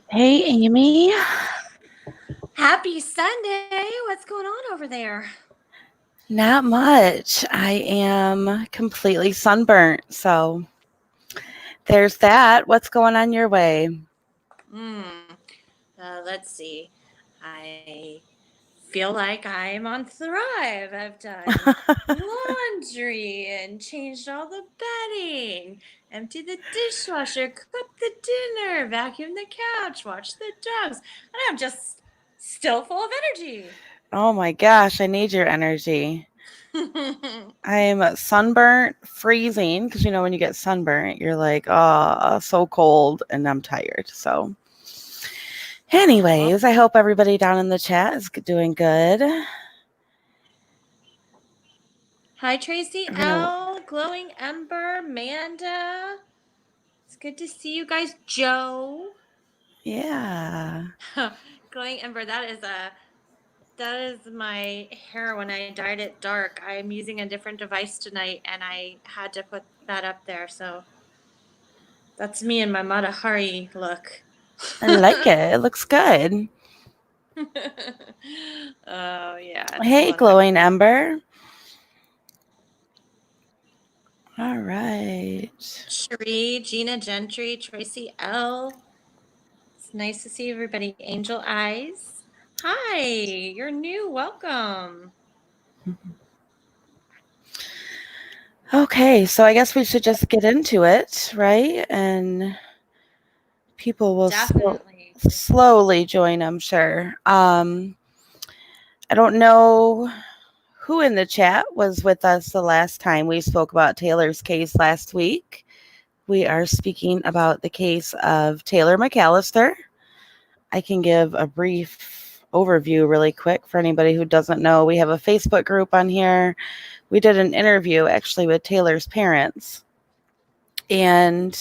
Hey, Amy. Happy Sunday. What's going on over there? Not much. I am completely sunburnt. So there's that. What's going on your way? Hmm. Let's see. I feel like I'm on Thrive. I've done laundry and changed all the bedding, emptied the dishwasher, cooked the dinner, vacuumed the couch, watched the dogs, and I'm just still full of energy. Oh my gosh, I need your energy. I'm sunburnt, freezing, because when you get sunburnt, you're like, oh, so cold, and I'm tired. So, Aw. anyways, I hope everybody down in the chat is doing good. Hi, Tracy We're gonna, L, Glowing Ember, Manda. It's good to see you guys, Joe. yeah. Glowing Ember, that is my hair when I dyed it dark. I'm using a different device tonight and I had to put that up there. So that's me in my Matahari look. I like it. It looks good. Oh yeah, it's a Hey, lot of fun. glowing ember. All right. Cherie, Gina Gentry, Tracy L. It's nice to see everybody. Angel Eyes. Hi, you're new. Welcome. Okay, so I guess we should just get into it, right? And people will Definitely. slowly join, I'm sure. I don't know who in the chat was with us the last time we spoke about Taylor's case last week. We are speaking about the case of Taylor McAllister. I can give a brief overview really quick for anybody who doesn't know. We have a Facebook group on here. We did an interview actually with Taylor's parents, and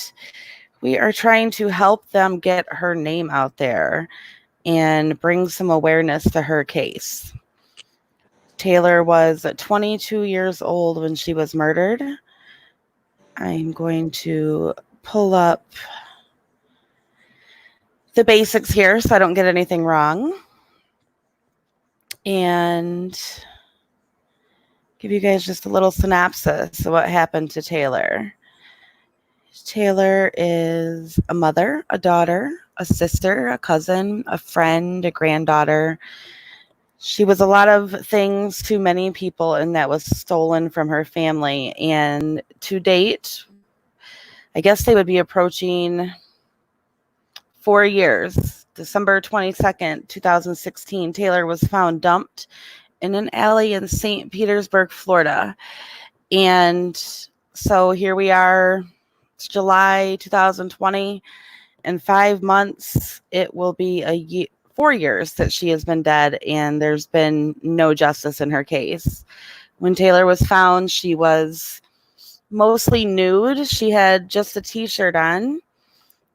we are trying to help them get her name out there and bring some awareness to her case. Taylor was 22 years old when she was murdered. I'm going to pull up the basics here so I don't get anything wrong and give you guys just a little synopsis of what happened to Taylor. Taylor is a mother, a daughter, a sister, a cousin, a friend, a granddaughter. She was a lot of things to many people, and that was stolen from her family. And to date, I guess they would be approaching 4 years. December 22nd, 2016, Taylor was found dumped in an alley in St. Petersburg, Florida. And so here we are, it's July 2020. In 5 months, it will be 4 years that she has been dead, and there's been no justice in her case. When Taylor was found, she was mostly nude. She had just a t-shirt on,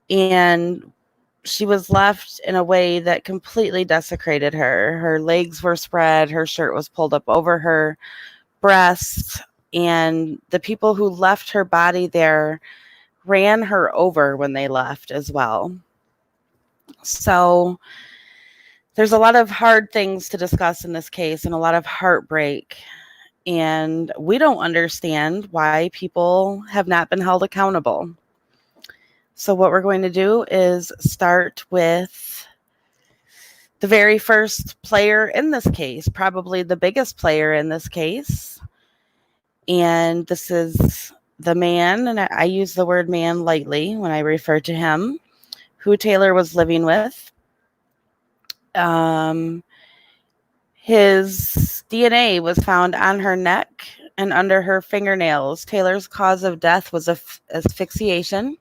and she was left in a way that completely desecrated her. Her legs were spread, her shirt was pulled up over her breasts, and the people who left her body there ran her over when they left as well. So there's a lot of hard things to discuss in this case and a lot of heartbreak. And we don't understand why people have not been held accountable. So, what we're going to do is start with the very first player in this case, probably the biggest player in this case. And this is the man, and I use the word man lightly when I refer to him, who Taylor was living with. Um, His DNA was found on her neck and under her fingernails. Taylor's cause of death was asphyxiation,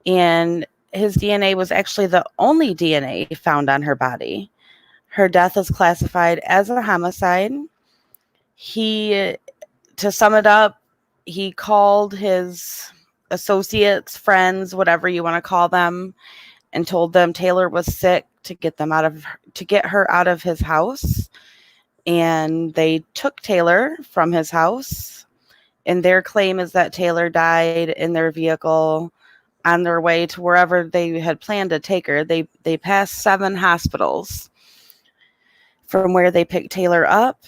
and his DNA was actually the only DNA found on her body. Her death is classified as a homicide. He, to sum it up, he called his associates, friends, whatever you want to call them, and told them Taylor was sick to get her out of his house. And they took Taylor from his house. And their claim is that Taylor died in their vehicle on their way to wherever they had planned to take her. They passed 7 hospitals from where they picked Taylor up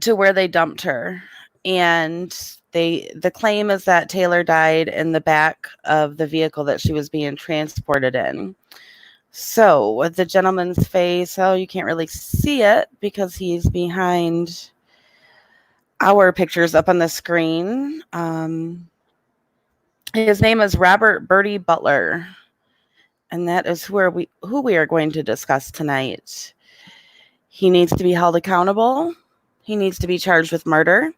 to where they dumped her. And the claim is that Taylor died in the back of the vehicle that she was being transported in. So with the gentleman's face, oh, you can't really see it because he's behind our pictures up on the screen. His name is Robert Bertie Butler, and that is who we are going to discuss tonight. He needs to be held accountable. He needs to be charged with murder.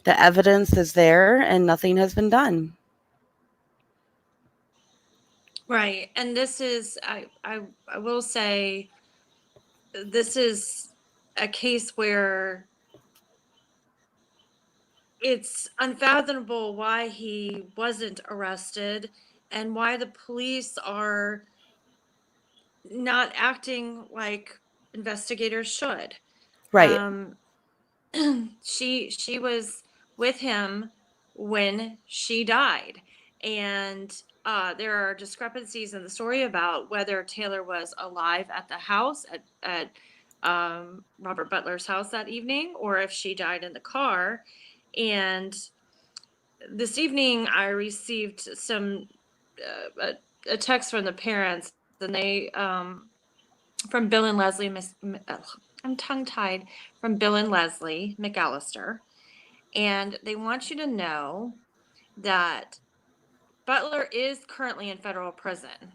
The evidence is there, and nothing has been done. Right. And this is, I will say, this is a case where it's unfathomable why he wasn't arrested and why the police are not acting like investigators should. Right. She was with him when she died, and there are discrepancies in the story about whether Taylor was alive at the house at Robert Butler's house that evening, or if she died in the car. And this evening, I received some a text from the parents, and they from Bill and Leslie. I'm tongue tied. From Bill and Leslie McCallister, and they want you to know that Butler is currently in federal prison,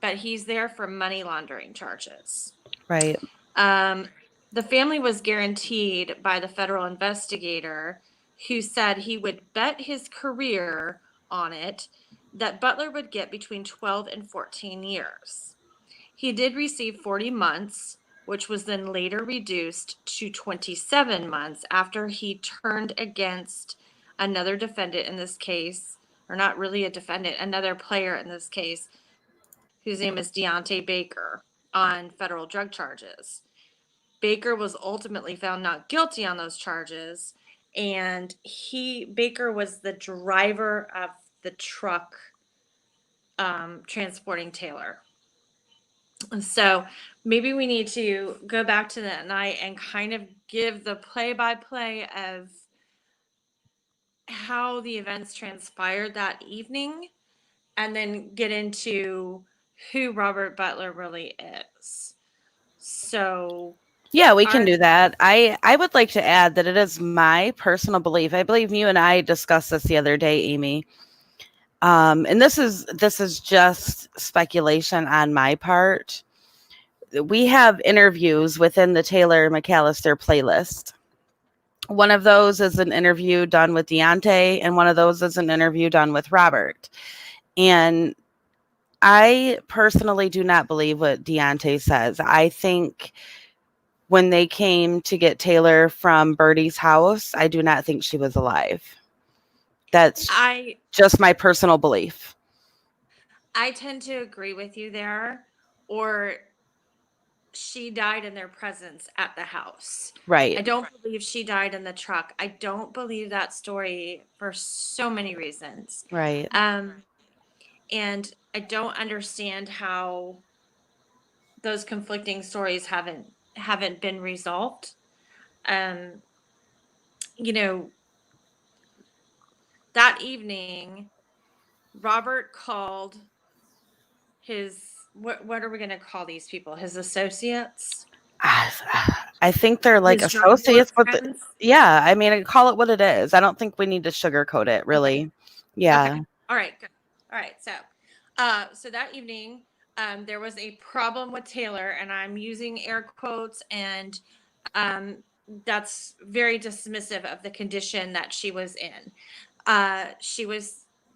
but he's there for money laundering charges. Right. The family was guaranteed by the federal investigator, who said he would bet his career on it, that Butler would get between 12 and 14 years. He did receive 40 months, which was then later reduced to 27 months after he turned against another defendant in this case, or not really a defendant, another player in this case, whose name is Deontay Baker, on federal drug charges. Baker was ultimately found not guilty on those charges, and Baker was the driver of the truck transporting Taylor. So maybe we need to go back to that night and kind of give the play-by-play of how the events transpired that evening, and then get into who Robert Butler really is. So Yeah, we can do that. I would like to add that it is my personal belief. I believe you and I discussed this the other day, Amy. And this is just speculation on my part. We have interviews within the Taylor McAllister playlist. One of those is an interview done with Deontay, and one of those is an interview done with Robert. And I personally do not believe what Deontay says. I think when they came to get Taylor from Bertie's house, I do not think she was alive. That's just my personal belief. I tend to agree with you there, or she died in their presence at the house. Right. I don't believe she died in the truck. I don't believe that story for so many reasons. Right. And I don't understand how those conflicting stories haven't been resolved. You know, that evening, Robert called his, what are we going to call these people? His associates? I think they're like His associates, but friends? yeah, I mean, call it what it is. I don't think we need to sugarcoat it, really. Okay. Yeah. Okay. All right. Good. All right. So that evening, there was a problem with Taylor, and I'm using air quotes, and that's very dismissive of the condition that she was in.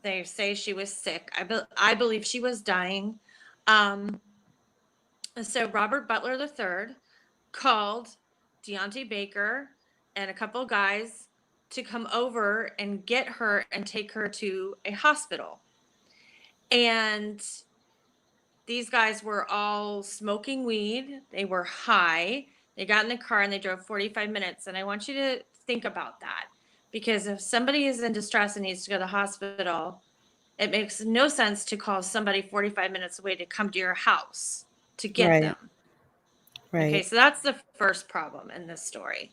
They say she was sick. I believe she was dying. So Robert Butler III called Deontay Baker and a couple guys to come over and get her and take her to a hospital. And these guys were all smoking weed. They were high. They got in the car and they drove 45 minutes. And I want you to think about that, because if somebody is in distress and needs to go to the hospital, It makes no sense to call somebody 45 minutes away to come to your house to get Right. them. Right. Okay, so that's the first problem in this story.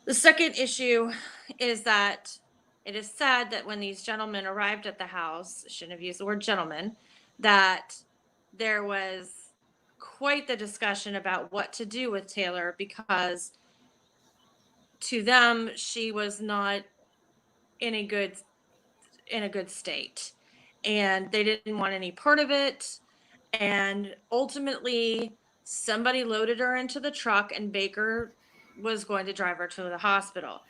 The second issue is that it is said that when these gentlemen arrived at the house, shouldn't have used the word gentleman, that there was quite the discussion about what to do with Taylor, because to them she was not in a good state, and they didn't want any part of it. And ultimately somebody loaded her into the truck and Baker was going to drive her to the hospital.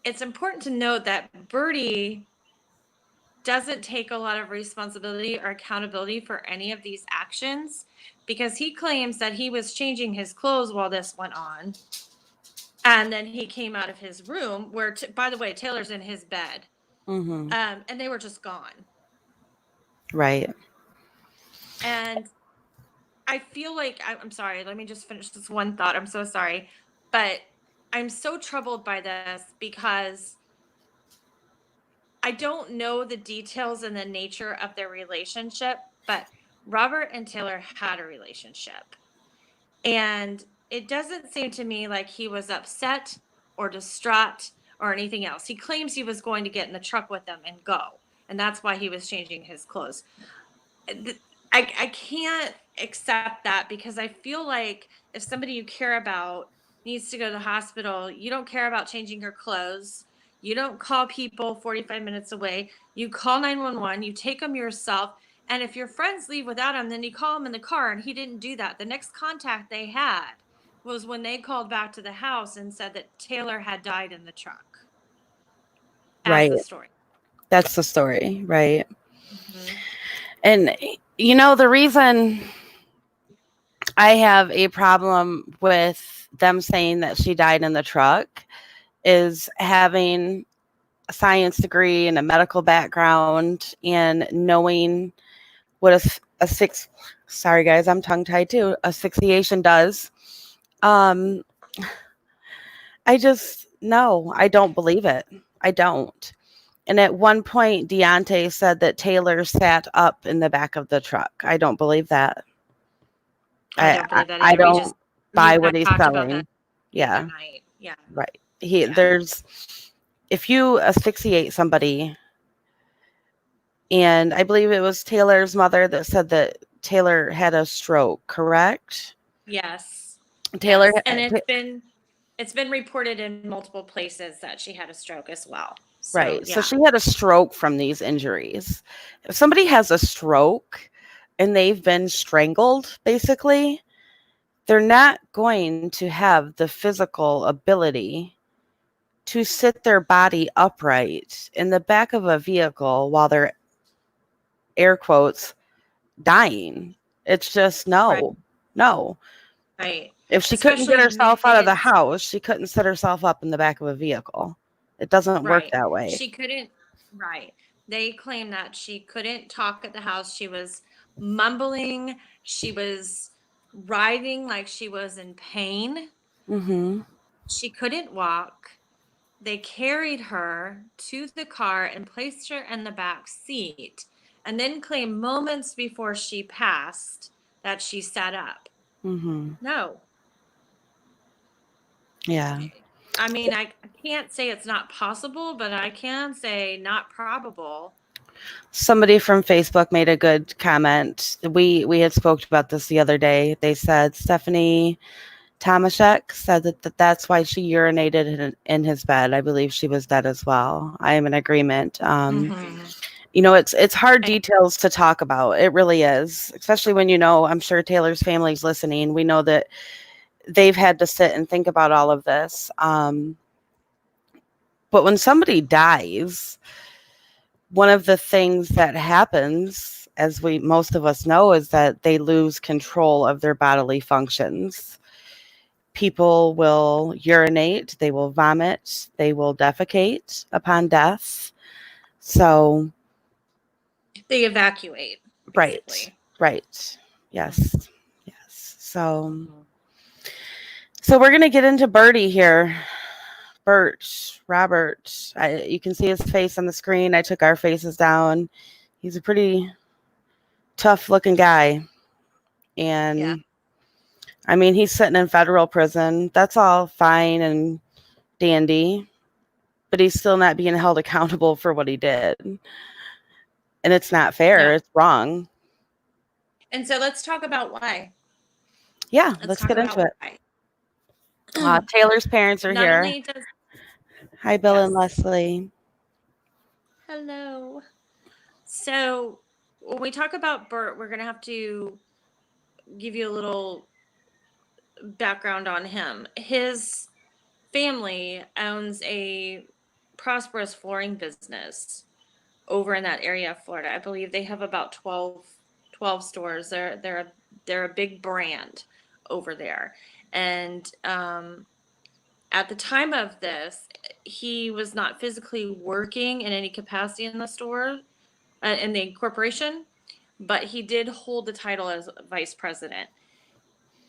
It's important to note that Bertie doesn't take a lot of responsibility or accountability for any of these actions, because he claims that he was changing his clothes while this went on. And then he came out of his room where, by the way, Taylor's in his bed. Mm-hmm. And they were just gone. Right. And I feel like, I'm sorry, let me just finish this one thought. I'm so sorry. But I'm so troubled by this because I don't know the details and the nature of their relationship, but Robert and Taylor had a relationship. And it doesn't seem to me like he was upset or distraught or anything else. He claims he was going to get in the truck with them and go. And that's why he was changing his clothes. I can't accept that, because I feel like if somebody you care about needs to go to the hospital, you don't care about changing her clothes. You don't call people 45 minutes away. You call 911, you take them yourself. And if your friends leave without him, then you call him in the car, and he didn't do that. The next contact they had was when they called back to the house and said that Taylor had died in the truck. That's Right. the story. That's the story. Right. Mm-hmm. And, you know, the reason I have a problem with them saying that she died in the truck is having a science degree and a medical background and knowing what sorry guys, I'm tongue tied too, asphyxiation does. I just, no, I don't believe it. I don't. And at one point, Deontay said that Taylor sat up in the back of the truck. I don't believe that. I don't believe that I either. don't You buy and I what he's talked about selling. that Yeah, other night. Yeah. right. Yeah. If you asphyxiate somebody, and I believe it was Taylor's mother that said that Taylor had a stroke, correct? Yes. Taylor, Yes. And it's been reported in multiple places that she had a stroke as well. So, right. So yeah. she had a stroke from these injuries. If somebody has a stroke and they've been strangled, basically, they're not going to have the physical ability to sit their body upright in the back of a vehicle while they're, air quotes, dying. It's just Right. no. Right. If she couldn't get Especially herself out of the mid. house, she couldn't set herself up in the back of a vehicle. It doesn't work Right. that way. She couldn't. Right. They claim that she couldn't talk at the house. She was mumbling. She was writhing like she was in pain. Mm-hmm. She couldn't walk. They carried her to the car and placed her in the back seat, and then claimed moments before she passed that she sat up. Mm-hmm. No. Yeah. I mean, I can't say it's not possible, but I can say not probable. Somebody from Facebook made a good comment. We had spoke about this the other day. They said Stephanie Tomaszek said that's why she urinated in his bed. I believe she was dead as well. I am in agreement. Mm-hmm. You know, it's hard details to talk about. It really is, especially when, you know, I'm sure Taylor's family's listening. We know that they've had to sit and think about all of this. But when somebody dies, one of the things that happens, as most of us know, is that they lose control of their bodily functions. People will urinate, they will vomit, they will defecate upon death. So, They evacuate, basically. right. Yes. So we're going to get into Bertie here. Robert, you can see his face on the screen. I took our faces down. He's a pretty tough looking guy. And Yeah. I mean, he's sitting in federal prison. That's all fine and dandy, but he's still not being held accountable for what he did. And it's not fair. Yeah. It's wrong. And so let's talk about why. Yeah, Let's let's talk get into about it. why. Taylor's parents are Not here. only does Hi, Bill and yes. Leslie. Hello. So when we talk about Bert, we're going to have to give you a little background on him. His family owns a prosperous flooring business over in that area of Florida. I believe they have about 12 stores. They're a big brand over there. And at the time of this, he was not physically working in any capacity in the store, in the corporation, but he did hold the title as vice president.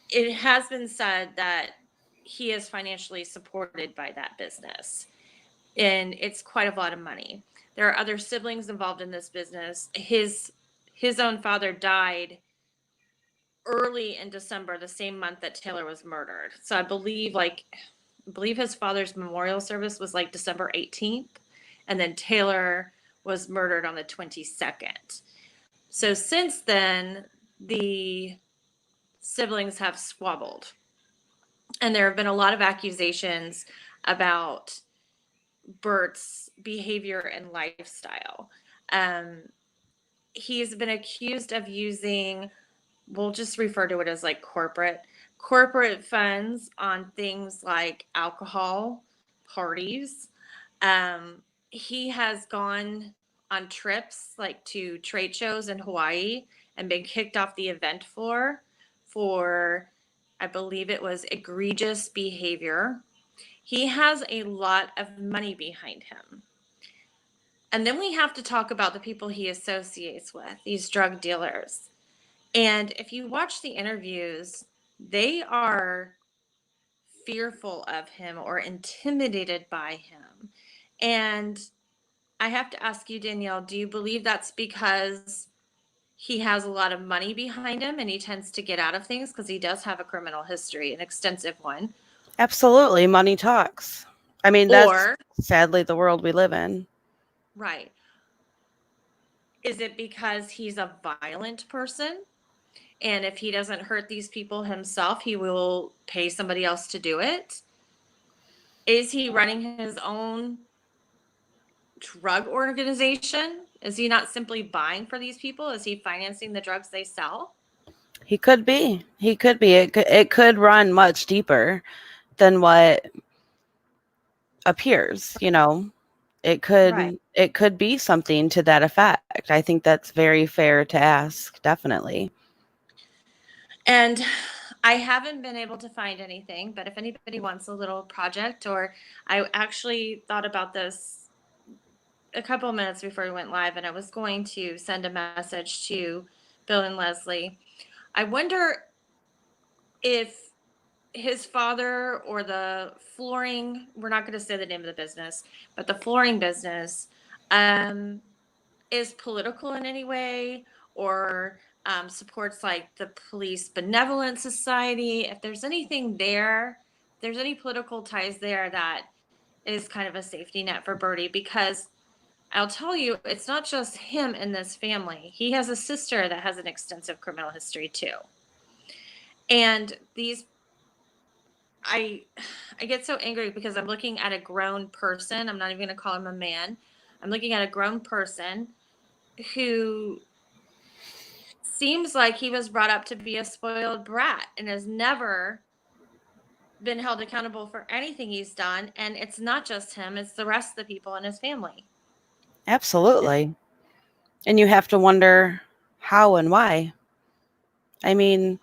It has been said that he is financially supported by that business, and it's quite a lot of money. There are other siblings involved in this business. His own father died early in December, the same month that Taylor was murdered. So I believe his father's memorial service was like December 18th, and then Taylor was murdered on the 22nd. So since then, the siblings have squabbled, and there have been a lot of accusations about Bert's behavior and lifestyle. Um, he's been accused of using, we'll just refer to it as like corporate funds on things like alcohol, parties. He has gone on trips like to trade shows in Hawaii and been kicked off the event floor for, I believe it was egregious behavior. He has a lot of money behind him. And then we have to talk about the people he associates with, these drug dealers. And if you watch the interviews, they are fearful of him or intimidated by him. And I have to ask you, Danielle, do you believe that's because he has a lot of money behind him and he tends to get out of things because he does have a criminal history, an extensive one? Absolutely. Money talks. I mean, that's Or, sadly the world we live in. right, is it because he's a violent person? And if he doesn't hurt these people himself, he will pay somebody else to do it? Is he running his own drug organization? Is he not simply buying for these people? Is he financing the drugs they sell? He could be. He could be. It could run much deeper than what appears, you know. Right. It could be something to that effect. I think that's very fair to ask, definitely. And I haven't been able to find anything, but if anybody wants a little project, or I actually thought about this a couple of minutes before we went live, and I was going to send a message to Bill and Leslie. I wonder if his father or the flooring, we're not going to say the name of the business, but the flooring business is political in any way, or supports like the police benevolent society. If there's anything there, if there's any political ties there, that is kind of a safety net for Bertie, because I'll tell you, it's not just him in this family. He has a sister that has an extensive criminal history too. And these, I I get so angry because I'm looking at a grown person. I'm not even going to call him a man. I'm looking at a grown person who seems like he was brought up to be a spoiled brat and has never been held accountable for anything he's done. And it's not just him, it's the rest of the people in his family. Absolutely. And you have to wonder how and why. I mean,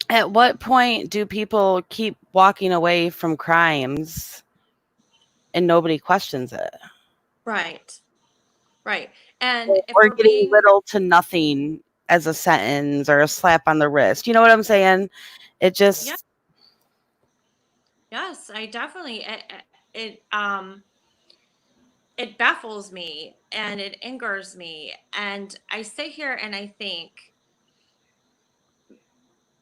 at what point do people keep walking away from crimes and nobody questions it? Right. Right. And if Or we're getting being, little to nothing as a sentence or a slap on the wrist. You know what I'm saying? It yeah, just, yes, I definitely, it baffles me and it angers me. And I sit here and I think,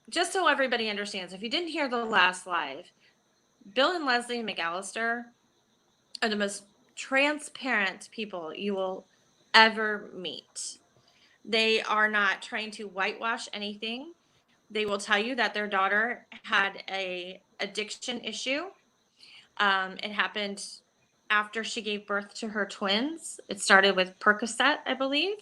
just so everybody understands, if you didn't hear the last live, Bill and Leslie McAllister are the most transparent people you will ever meet. They are not trying to whitewash anything. They will tell you that their daughter had a addiction issue. It happened after she gave birth to her twins. It started with Percocet, I believe.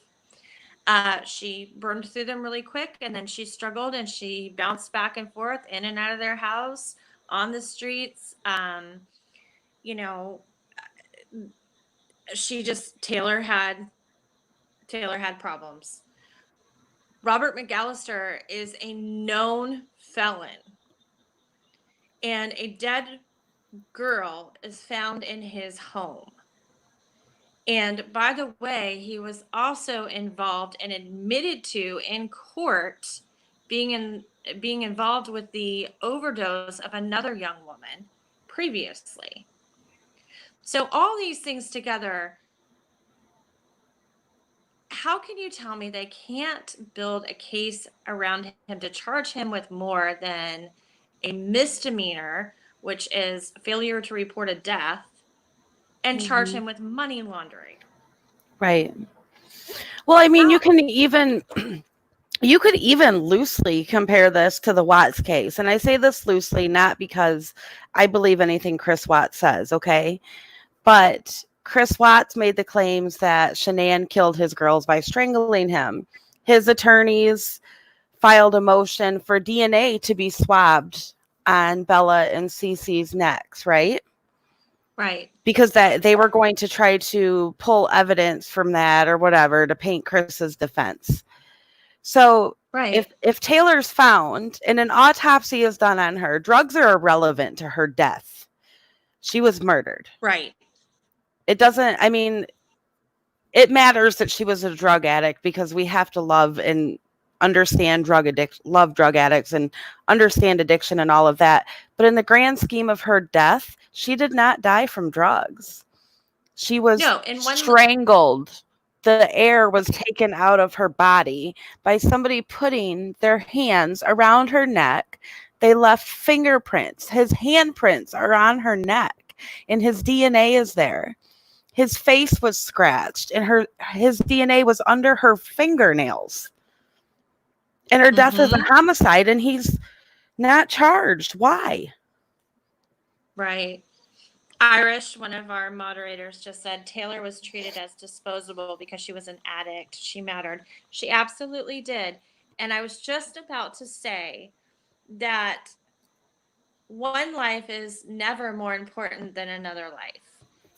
She burned through them really quick, and then she struggled and she bounced back and forth in and out of their house, on the streets. You know, she just Taylor had problems. Robert McCallister is a known felon, and a dead girl is found in his home. And by the way, he was also involved and admitted to in court being involved with the overdose of another young woman previously. So all these things together, how can you tell me they can't build a case around him to charge him with more than a misdemeanor, which is failure to report a death, and charge him with money laundering? Right. Well, I mean, you could even loosely compare this to the Watts case. And I say this loosely, not because I believe anything Chris Watts says, okay? But Chris Watts made the claims that Shanann killed his girls by strangling him. His attorneys filed a motion for DNA to be swabbed on Bella and Cece's necks, right? Right. Because that they were going to try to pull evidence from that or whatever to paint Chris's defense. So Right. if Taylor's found and an autopsy is done on her, drugs are irrelevant to her death. She was murdered. Right. It doesn't, I mean, it matters that she was a drug addict because we have to love and understand love drug addicts and understand addiction and all of that. But in the grand scheme of her death, she did not die from drugs. She was strangled. The air was taken out of her body by somebody putting their hands around her neck. They left fingerprints. His handprints are on her neck, and his DNA is there. His face was scratched, and his DNA was under her fingernails. And her death is a homicide, and he's not charged. Why? Right. Irish, one of our moderators, just said Taylor was treated as disposable because she was an addict. She mattered. She absolutely did. And I was just about to say that one life is never more important than another life.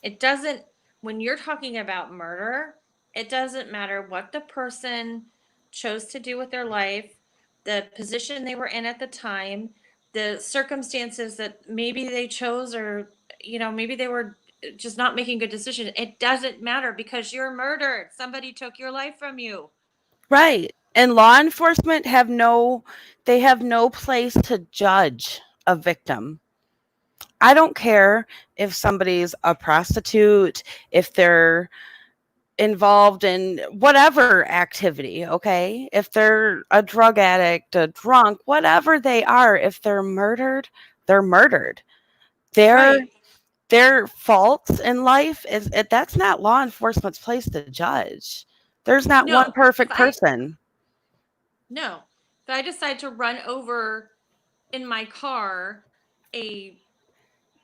It doesn't, when you're talking about murder, it doesn't matter what the person chose to do with their life, the position they were in at the time, the circumstances that maybe they chose, or, maybe they were just not making good decisions. It doesn't matter because you're murdered. Somebody took your life from you. Right. And law enforcement have no place to judge a victim. I don't care if somebody's a prostitute, if they're involved in whatever activity, okay? If they're a drug addict, a drunk, whatever they are, if they're murdered, they're murdered. Their faults in life that's not law enforcement's place to judge. There's not one perfect person. No. If I decide to run over in my car a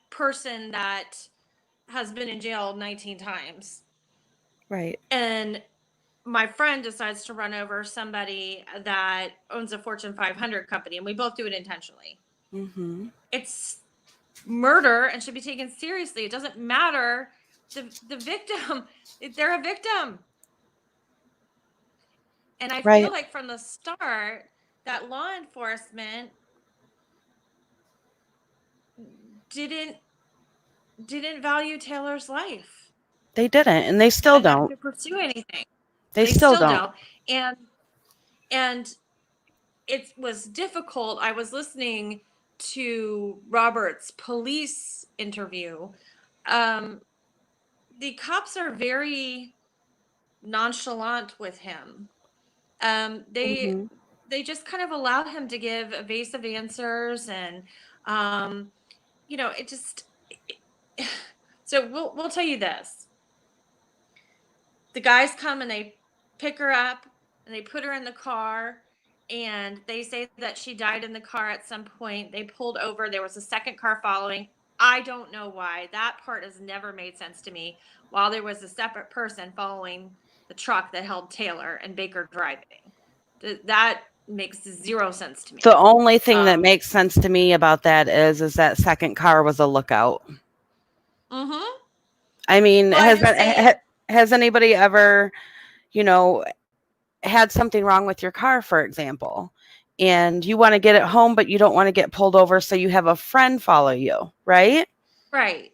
person that has been in jail 19 times. Right. And my friend decides to run over somebody that owns a Fortune 500 company, and we both do it intentionally. It's murder and should be taken seriously. It doesn't matter. The victim, they're a victim. And I feel like from the start that law enforcement didn't value Taylor's life. They didn't, and they still don't to pursue anything. They still don't. And it was difficult. I was listening to Robert's police interview the cops are very nonchalant with him. They Mhm. they just kind of allow him to give evasive answers, and it just. So we'll tell you this: the guys come and they pick her up and they put her in the car, and they say that she died in the car at some point. They pulled over. There was a second car following. I don't know why. That part has never made sense to me. While there was a separate person following the truck that held Taylor and Baker driving. That makes zero sense to The me. only thing that makes sense to me about that is that second car was a lookout. Mm-hmm. I mean, Well, I'm just saying. has anybody ever, you know, had something wrong with your car, for example, and you want to get it home, but you don't want to get pulled over, so you have a friend follow you, right? Right.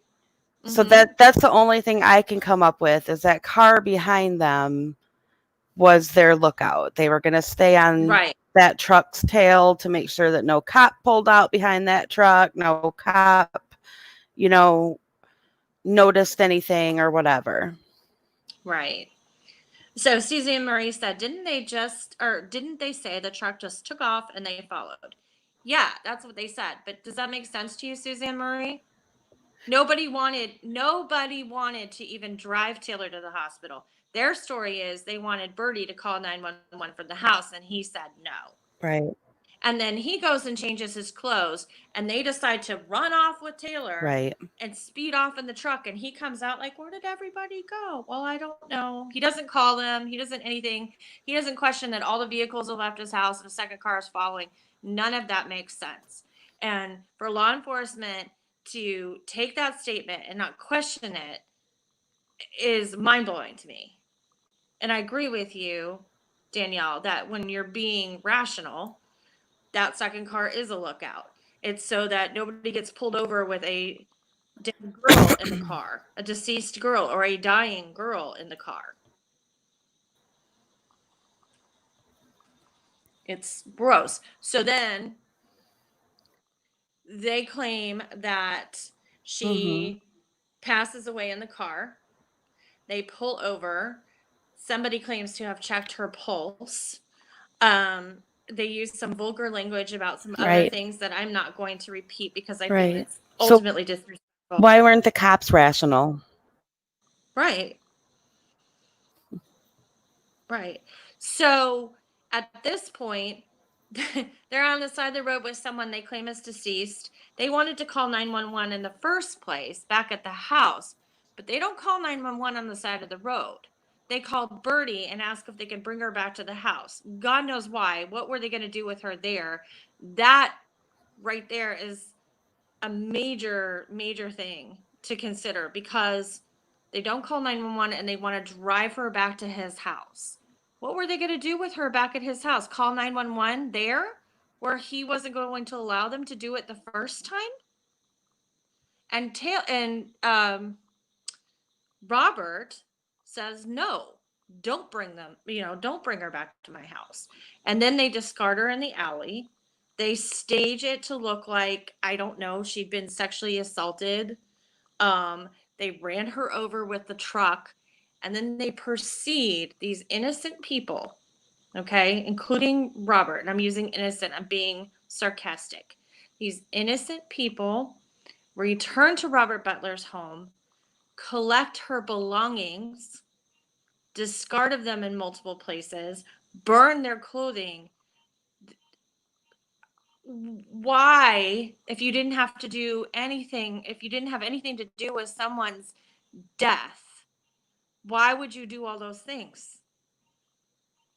So Mm-hmm. that's the only thing I can come up with is that car behind them was their lookout. They were going to stay on Right. that truck's tail to make sure that no cop pulled out behind that truck, no cop, you know, noticed anything or whatever. Right. So Susie and Marie said, didn't they say the truck just took off and they followed? Yeah, that's what they said. But does that make sense to you, Susie and Marie? Nobody wanted to even drive Taylor to the hospital. Their story is they wanted Bertie to call 911 from the house, and he said no. Right. And then he goes and changes his clothes, and they decide to run off with Taylor Right. and speed off in the truck. And he comes out like, where did everybody go? Well, I don't know. He doesn't call them. He doesn't anything. He doesn't question that all the vehicles have left his house and a second car is following. None of that makes sense. And for law enforcement to take that statement and not question it is mind-blowing to me. And I agree with you, Danielle, that when you're being rational, that second car is a lookout. It's so that nobody gets pulled over with a dead girl in the car, a deceased girl, or a dying girl in the car. It's gross. So then they claim that Mm-hmm. she passes away in the car. They pull over. Somebody claims to have checked her pulse. They use some vulgar language about some other Right. things that I'm not going to repeat because I feel Right. it's So ultimately disrespectful. why weren't the cops rational? Right. Right. So at this point, they're on the side of the road with someone they claim is deceased. They wanted to call 911 in the first place back at the house, but they don't call 911 on the side of the road. They called Bertie and asked if they could bring her back to the house. God knows why. What were they going to do with her there? That right there is a major, major thing to consider because they don't call 911 and they want to drive her back to his house. What were they going to do with her back at his house? Call 911 there where he wasn't going to allow them to do it the first time? And Robert says, no, don't bring don't bring her back to my house. And then they discard her in the alley. They stage it to look like, I don't know, she'd been sexually assaulted. They ran her over with the truck. And then they proceed, these innocent people, okay, including Robert, and I'm using innocent, I'm being sarcastic. These innocent people return to Robert Butler's home, collect her belongings, discard of them in multiple places, burn their clothing. Why, if you didn't have to do anything, if you didn't have anything to do with someone's death, why would you do all those things?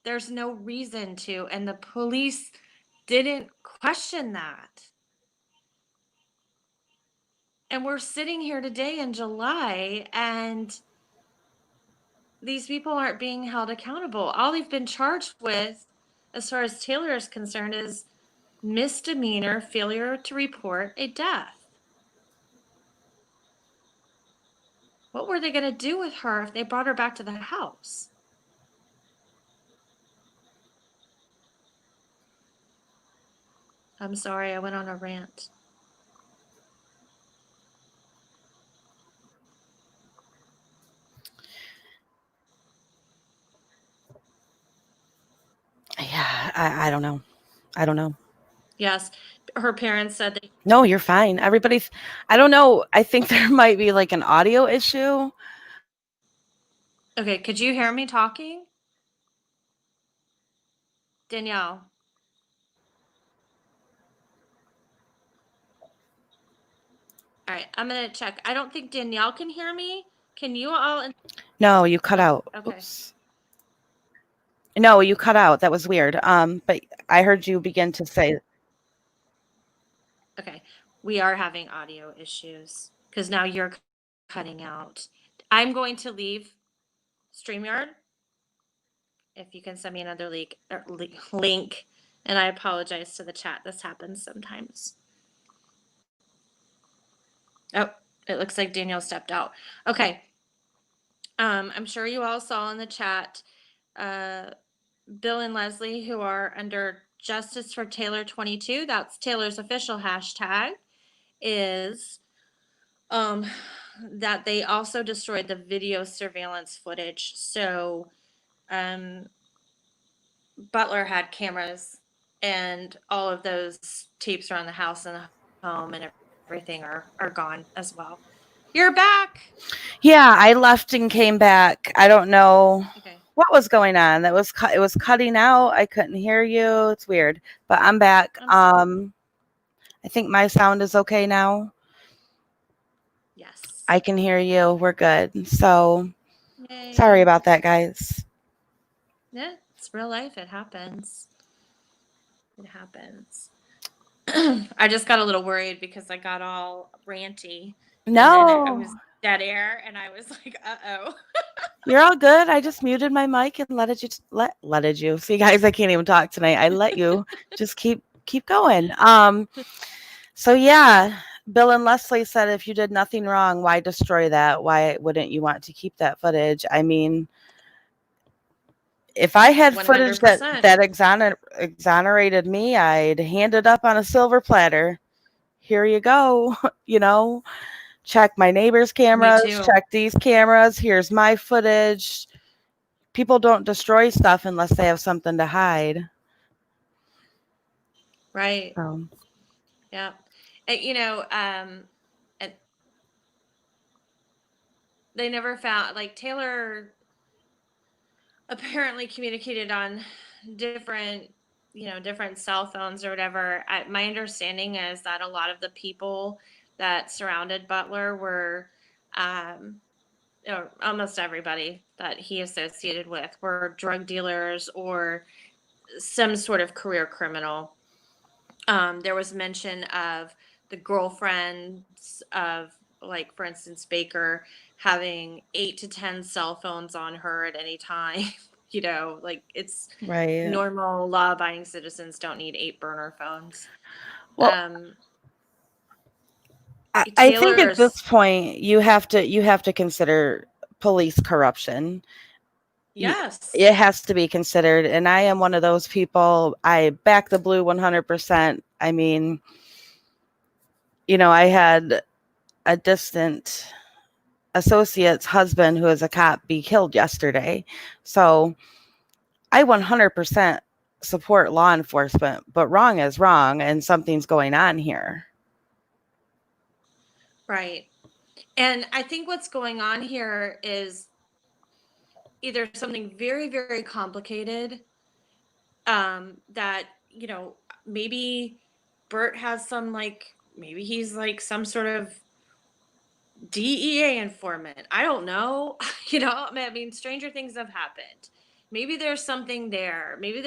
There's no reason to, and the police didn't question that. And we're sitting here today in July, and these people aren't being held accountable. All they've been charged with, as far as Taylor is concerned, is misdemeanor failure to report a death. What were they going to do with her if they brought her back to the house? I'm sorry, I went on a rant. I don't know. I don't know. Yes. Her parents said they. No, you're fine. Everybody's, I don't know. I think there might be like an audio issue. Okay, could you hear me talking? Danielle. All right, I'm going to check. I don't think Danielle can hear me. Can you all? No, you cut out. Okay. Oops. No, you cut out. That was weird. But I heard you begin to say, Okay. We are having audio issues because now you're cutting out. I'm going to leave StreamYard. If you can send me another link, and I apologize to the chat. This happens sometimes. Oh, it looks like Danielle stepped out. Okay. I'm sure you all saw in the chat, Bill and Leslie, who are under Justice for Taylor 22. That's Taylor's official hashtag. Is that they also destroyed the video surveillance footage. So Butler had cameras, and all of those tapes around the house and the home and everything are gone as well. You're back. yeah, I left and came back. I don't know Okay. what was going on. It was cutting out. I couldn't hear you. It's weird, but I'm back. I think my sound is okay now. Yes. I can hear you. We're good. So Yay. sorry about that, guys. Yeah, it's real life. It happens. It happens. I just got a little worried because I got all ranty. No, And then I was dead air, and I was like, uh-oh. you're all good. I just muted my mic and let you. See, guys, I can't even talk tonight. I let you just keep going. So yeah, Bill and Leslie said if you did nothing wrong, why destroy that? Why wouldn't you want to keep that footage? I mean, if I had footage 100%. that exonerated me, I'd hand it up on a silver platter. Here you go. Check my neighbor's cameras, check these cameras. Here's my footage. People don't destroy stuff unless they have something to hide. Right. Yeah. And, they never found, like, Taylor apparently communicated on different cell phones or whatever. My understanding is that a lot of the people that surrounded Butler were, or almost everybody that he associated with were drug dealers or some sort of career criminal. There was mention of the girlfriends of, like, for instance, Baker having 8 to 10 cell phones on her at any time. Like, it's Right. normal law-abiding citizens don't need 8 burner phones. Well, I think at this point you have to consider police corruption. Yes. It has to be considered. And I am one of those people. I back the blue 100%. I mean, I had a distant associate's husband who is a cop be killed yesterday. So I 100% support law enforcement, but wrong is wrong and something's going on here. Right. And I think what's going on here is either something very, very complicated, that, maybe Bert has some, like, maybe he's like some sort of DEA informant. I don't know. I mean, stranger things have happened. Maybe there's something there. Maybe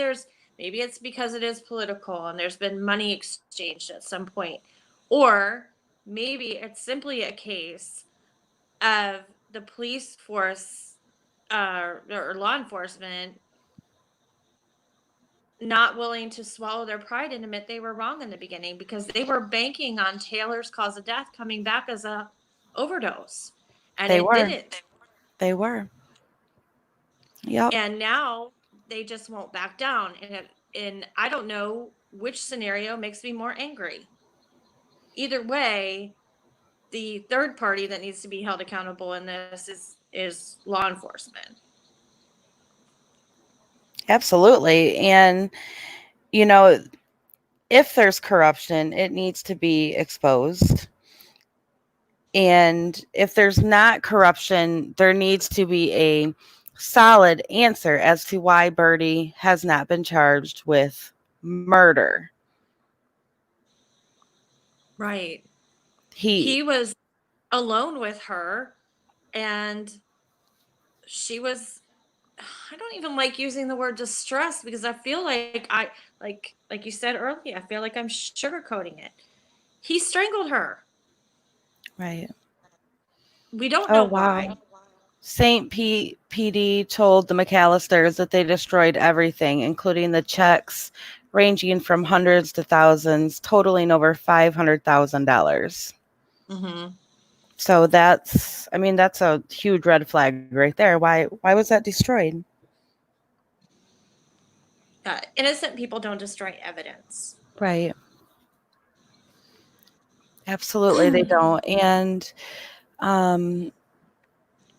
it's because it is political and there's been money exchanged at some point. Or maybe it's simply a case of the police force, or law enforcement not willing to swallow their pride and admit they were wrong in the beginning, because they were banking on Taylor's cause of death coming back as a overdose, and it didn't. They were. Yep. And now they just won't back down. And I don't know which scenario makes me more angry. Either way, the third party that needs to be held accountable in this is law enforcement. Absolutely. And you know, if there's corruption, it needs to be exposed. And if there's not corruption, there needs to be a solid answer as to why Bertie has not been charged with murder. Right. He, He was alone with her, and she was, I don't even like using the word distressed, because I feel like like you said earlier, I feel like I'm sugarcoating it. He strangled her. right. We don't Oh, know wow. why. St. Pete PD told the McCallisters that they destroyed everything, including the checks ranging from hundreds to thousands, totaling over $500,000. Mm-hmm. So that's, I mean, that's a huge red flag right there. Why was that destroyed? Innocent people don't destroy evidence. Right. Absolutely, they don't. And um,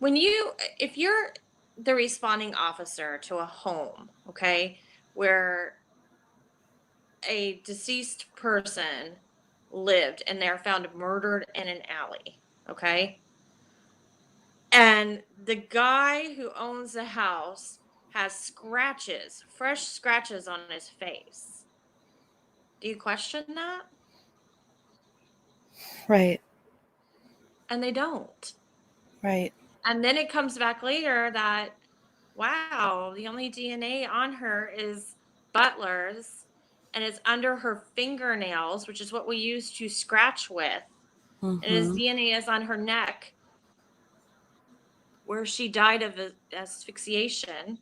If you're the responding officer to a home, okay, where a deceased person lived and they're found murdered in an alley, okay, and the guy who owns the house has scratches, fresh scratches on his face, do you question that? right, And they don't. right. And then it comes back later that, wow, the only DNA on her is Butler's, and it's under her fingernails, which is what we use to scratch with. And his Mm-hmm. DNA is on her neck, where she died of asphyxiation.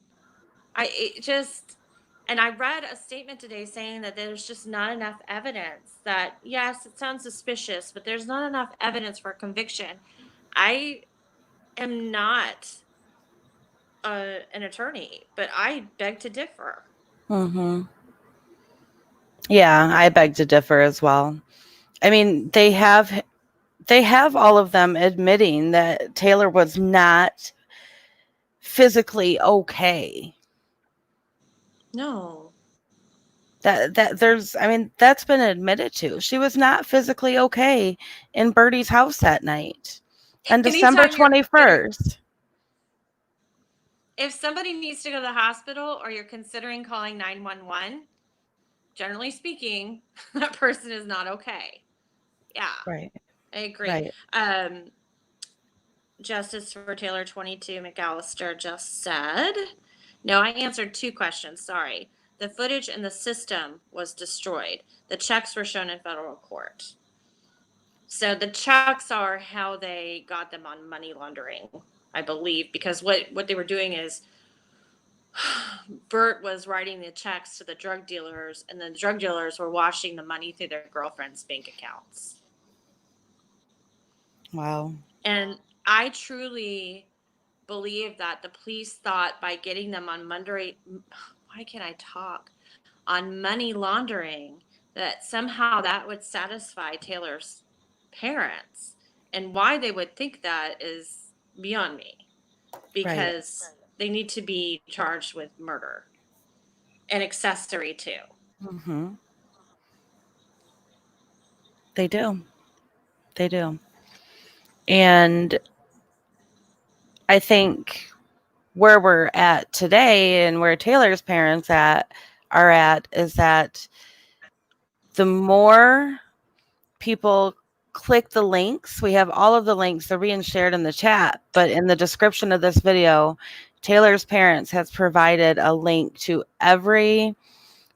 And I read a statement today saying that there's just not enough evidence. That, yes, it sounds suspicious, but there's not enough evidence for conviction. I am not an attorney, but I beg to differ. Mm-hmm. Yeah, I beg to differ as well. I mean, they have all of them admitting that Taylor was not physically okay. No. That there's, I mean, that's been admitted to. She was not physically okay in Bertie's house that night on December Anytime you're considering, 21st. if somebody needs to go to the hospital or you're considering calling 911, generally speaking, that person is not okay. Yeah, Right. I agree. Right. Justice for Taylor 22 McCallister just said, no, I answered two questions. Sorry. The footage in the system was destroyed. The checks were shown in federal court. So the checks are how they got them on money laundering, I believe, because what they were doing is Bert was writing the checks to the drug dealers, and the drug dealers were washing the money through their girlfriend's bank accounts. Wow. And I truly believe that the police thought by getting them on why can't I talk? On money laundering, that somehow that would satisfy Taylor's parents. And why they would think that is beyond me, Right. because they need to be charged with murder and accessory too. Mm-hmm. They do. They do. And I think where we're at today and where Taylor's parents are at is that the more people click the links, we have all of the links, they're being shared in the chat, but in the description of this video, Taylor's parents has provided a link to every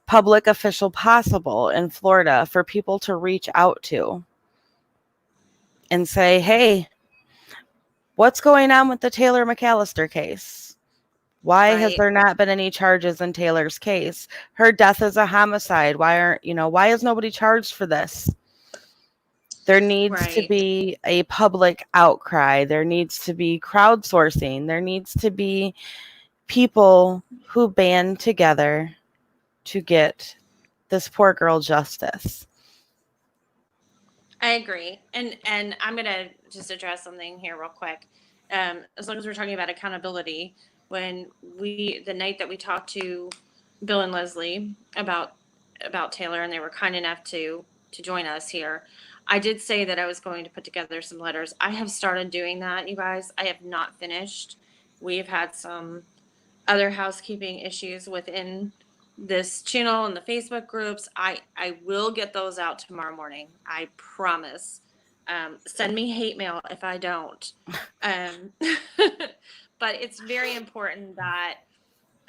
public official possible in Florida for people to reach out to and say, hey, what's going on with the Taylor McAllister case? Why has Right. there not been any charges in Taylor's case? Her death is a homicide. Why is nobody charged for this? There needs to Right. be a public outcry. There needs to be crowdsourcing. There needs to be people who band together to get this poor girl justice. I agree. And I'm gonna just address something here real quick. As long as we're talking about accountability, when the night that we talked to Bill and Leslie about about Taylor, and they were kind enough to join us here. I did say that I was going to put together some letters. I have started doing that, you guys. I have not finished. We've had some other housekeeping issues within this channel and the Facebook groups. I will get those out tomorrow morning. I promise. Send me hate mail if I don't. But it's very important that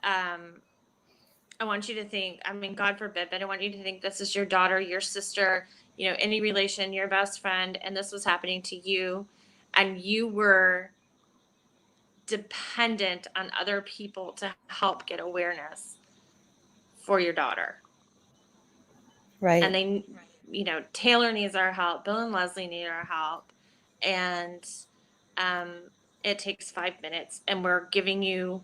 I want you to think, I mean, God forbid, but I want you to think this is your daughter, your sister, you know, any relation, your best friend, and this was happening to you, and you were dependent on other people to help get awareness for your daughter. Right. And they, you know, Taylor needs our help. Bill and Leslie need our help. And it takes 5 minutes, and we're giving you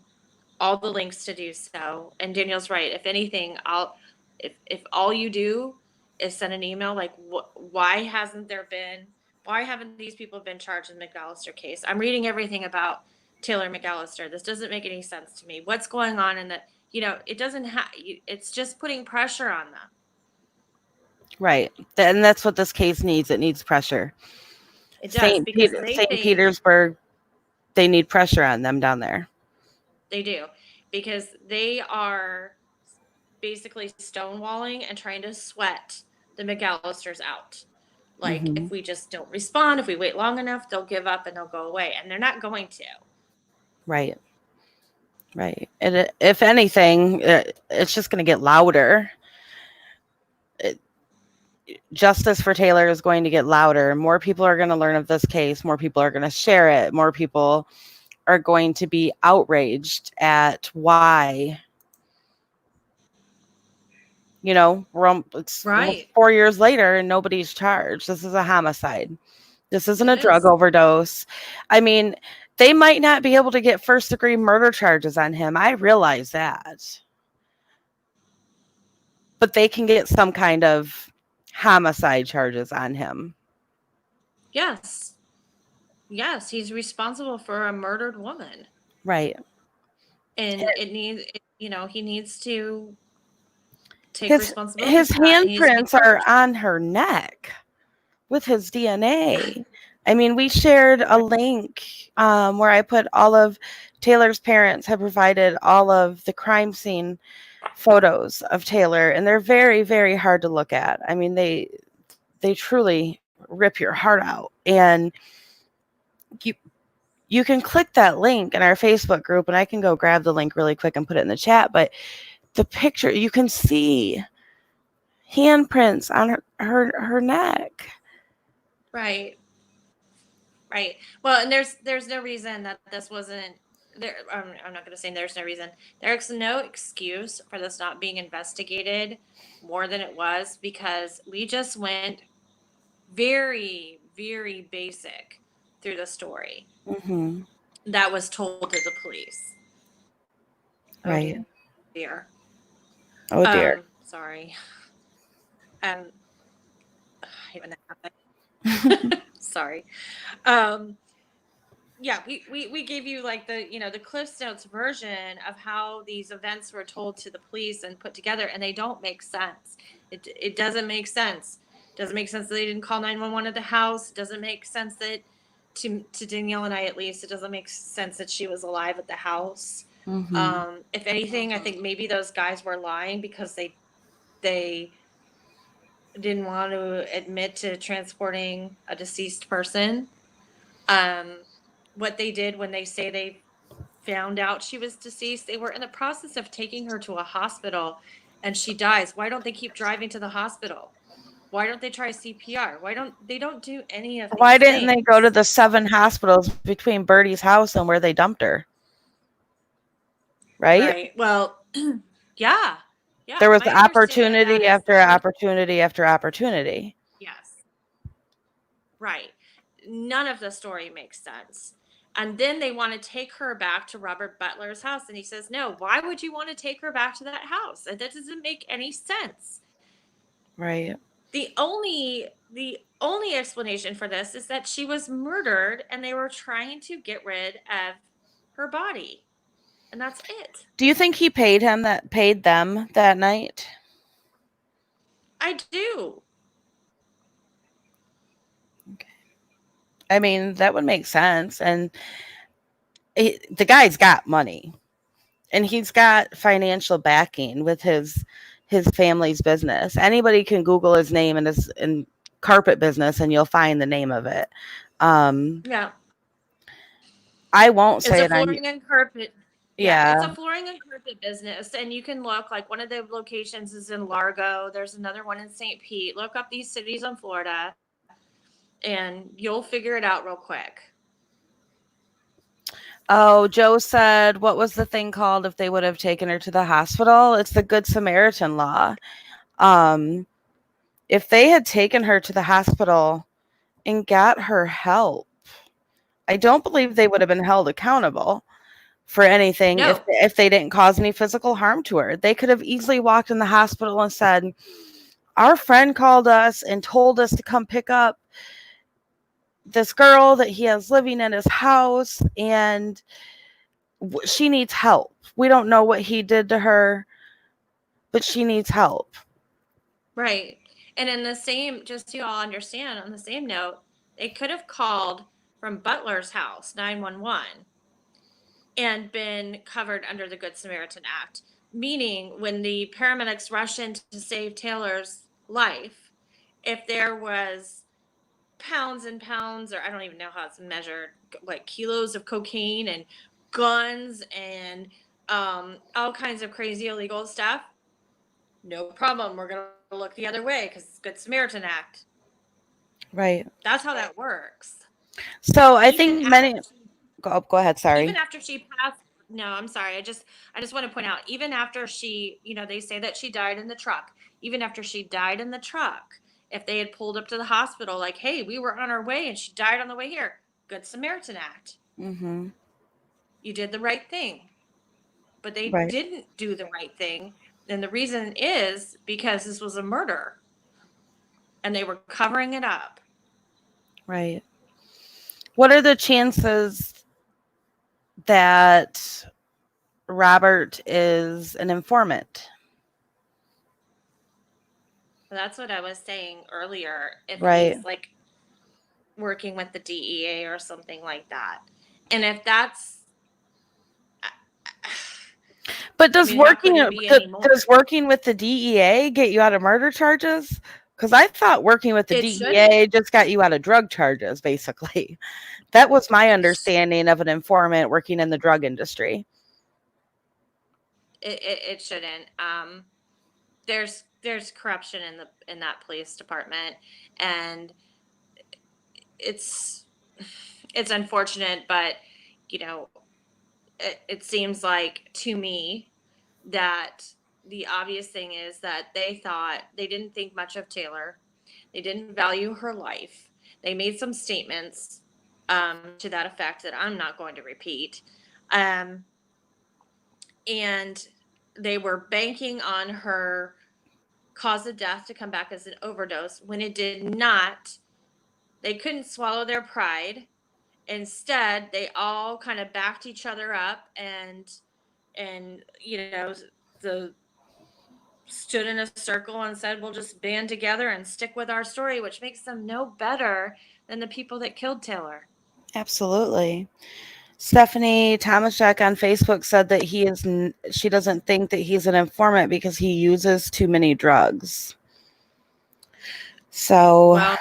all the links to do so. And Danielle's right. If anything, if all you do is send an email like, why haven't these people been charged in the McAllister case? I'm reading everything about Taylor McAllister. This doesn't make any sense to me. What's going on in the, you know, it doesn't have, it's just putting pressure on them. Right. And that's what this case needs. It needs pressure. It does, because St. Petersburg, they need pressure on them down there. They do, because they are basically stonewalling and trying to sweat the McAllisters out. Like, if we just don't respond, if we wait long enough, they'll give up and they'll go away. And they're not going to. Right. Right. And if anything, it's just going to get louder. Justice for Taylor is going to get louder. More people are going to learn of this case. More people are going to share it. More people are going to be outraged at why. You know, it's right. 4 years later and nobody's charged. This is a homicide. This isn't a drug overdose. I mean, they might not be able to get first-degree murder charges on him. I realize that. But they can get some kind of homicide charges on him. Yes. Yes, he's responsible for a murdered woman. Right. And it needs, you know, he needs to take responsibility. His handprints are on her neck with his DNA. I mean, we shared a link where I put all of Taylor's parents have provided all of the crime scene photos of Taylor, and they're very, very hard to look at. I mean, they truly rip your heart out. And you can click that link in our Facebook group, and I can go grab the link really quick and put it in the chat. But the picture, you can see handprints on her neck. Right. Right. Well, and there's no reason that this wasn't there. I'm not going to say there's no reason. There's no excuse for this not being investigated more than it was, because we just went very, very basic through the story that was told to the police. Right. Oh dear. Oh dear. Sorry. I hate when that happens. Sorry. Yeah, we gave you like the, you know, the Cliff's Notes version of how these events were told to the police and put together, and they don't make sense. It doesn't make sense. It doesn't make sense that they didn't call 911 at the house. It doesn't make sense that to Danielle and I, at least, it doesn't make sense that she was alive at the house. If anything, I think maybe those guys were lying because they didn't want to admit to transporting a deceased person. What they did when they say they found out she was deceased, they were in the process of taking her to a hospital and she dies. Why don't they keep driving to the hospital? Why don't they try CPR? Why don't they do any of these Why didn't things? they go to the 7 hospitals between Bertie's house and where they dumped her? Right? Well, yeah. There was opportunity after opportunity after opportunity. Yes. Right. None of the story makes sense. And then they want to take her back to Robert Butler's house. And he says, no, why would you want to take her back to that house? That doesn't make any sense. Right. The only explanation for this is that she was murdered and they were trying to get rid of her body. And that's it. Do you think he paid them that night? I do. I mean, that would make sense. And the guy's got money, and he's got financial backing with his family's business. Anybody can Google his name and his and carpet business, and you'll find the name of it. Yeah. I won't It's say a it on. flooring and carpet. Yeah, it's Yeah. a flooring and carpet business. And you can look, like, one of the locations is in Largo. There's another one in St. Pete. Look up these cities in Florida and you'll figure it out real quick. Oh, Joe said, what was the thing called if they would have taken her to the hospital? It's the Good Samaritan law. If they had taken her to the hospital and got her help, I don't believe they would have been held accountable for anything No. if they didn't cause any physical harm to her. They could have easily walked in the hospital and said, our friend called us and told us to come pick up this girl that he has living in his house, and she needs help. We don't know what he did to her, but she needs help. Right. And in the same, just so you all understand, on the same note, they could have called from Butler's house, 911, and been covered under the Good Samaritan Act. Meaning, when the paramedics rush in to save Taylor's life, if there was pounds and pounds, or I don't even know how it's measured, like kilos of cocaine and guns and all kinds of crazy illegal stuff, no problem. We're going to look the other way because it's Good Samaritan Act. Right. That's how that works. So I Even think many. Go ahead. Sorry. Even after she passed. No, I'm sorry. I just want to point out, even after she, they say that she died in the truck. Even after she died in the truck, if they had pulled up to the hospital, like, hey, we were on our way and she died on the way here, Good Samaritan Act. Mm-hmm. You did the right thing. But they Right. didn't do the right thing. And the reason is because this was a murder. And they were covering it up. Right. What are the chances that Robert is an informant? That's what I was saying earlier. If Right. he's like working with the DEA or something like that. And if that's But does working with the DEA get you out of murder charges? Because I thought working with the DEA just got you out of drug charges, basically. That was my understanding of an informant working in the drug industry. It shouldn't. There's corruption in that police department, and it's unfortunate, but it seems like to me that the obvious thing is that they didn't think much of Taylor. They didn't value her life. They made some statements to that effect that I'm not going to repeat. And they were banking on her cause of death to come back as an overdose when it did not. They couldn't swallow their pride. Instead, they all kind of backed each other up and the stood in a circle and said, we'll just band together and stick with our story, which makes them no better than the people that killed Taylor. Absolutely. Stephanie Thomasek on Facebook said that she doesn't think that he's an informant because he uses too many drugs. So, well,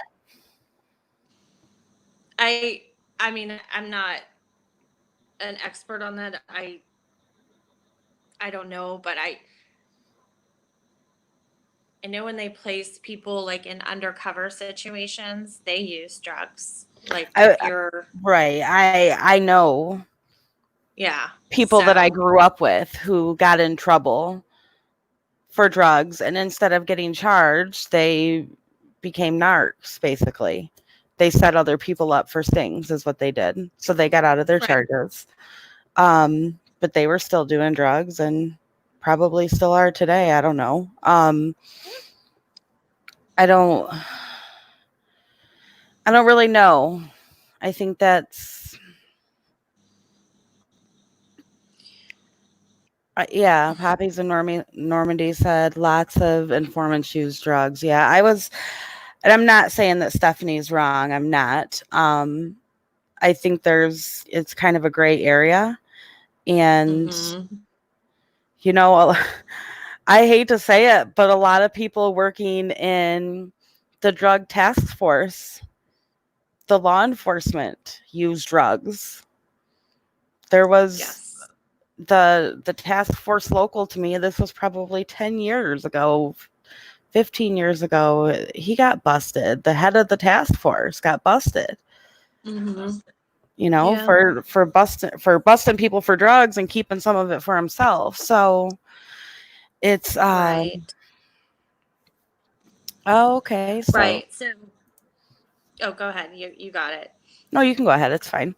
I mean, I'm not an expert on that. I don't know, but I know when they place people like in undercover situations, they use drugs. Like if you're right. I know. Yeah. People that I grew up with who got in trouble for drugs, and instead of getting charged, they became narcs, basically. They set other people up for stings is what they did. So they got out of their charges. But they were still doing drugs and probably still are today. I don't know. I don't really know. I think Yeah, Poppies in Normandy said lots of informants use drugs. Yeah, and I'm not saying that Stephanie's wrong. I'm not. I think it's kind of a gray area. And, you know, I hate to say it, but a lot of people working in the drug task force, the law enforcement use drugs. There was the task force local to me. This was probably 10 years ago, 15 years ago. He got busted. The head of the task force got busted. You know, for busting people for drugs and keeping some of it for himself. So it's right. Oh, okay. So Right. So, oh, go ahead. You got it. no, you can go ahead. It's fine.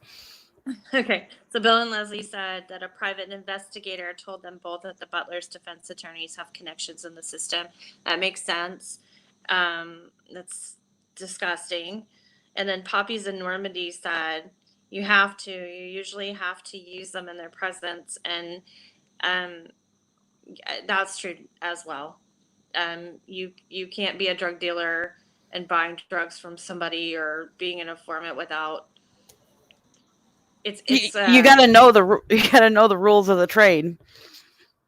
Okay. So Bill and Leslie said that a private investigator told them both that the Butler's defense attorneys have connections in the system. That makes sense. That's disgusting. And then Poppies in Normandy said you usually have to use them in their presence. And that's true as well. You can't be a drug dealer and buying drugs from somebody or being an informant without you gotta know the rules of the trade.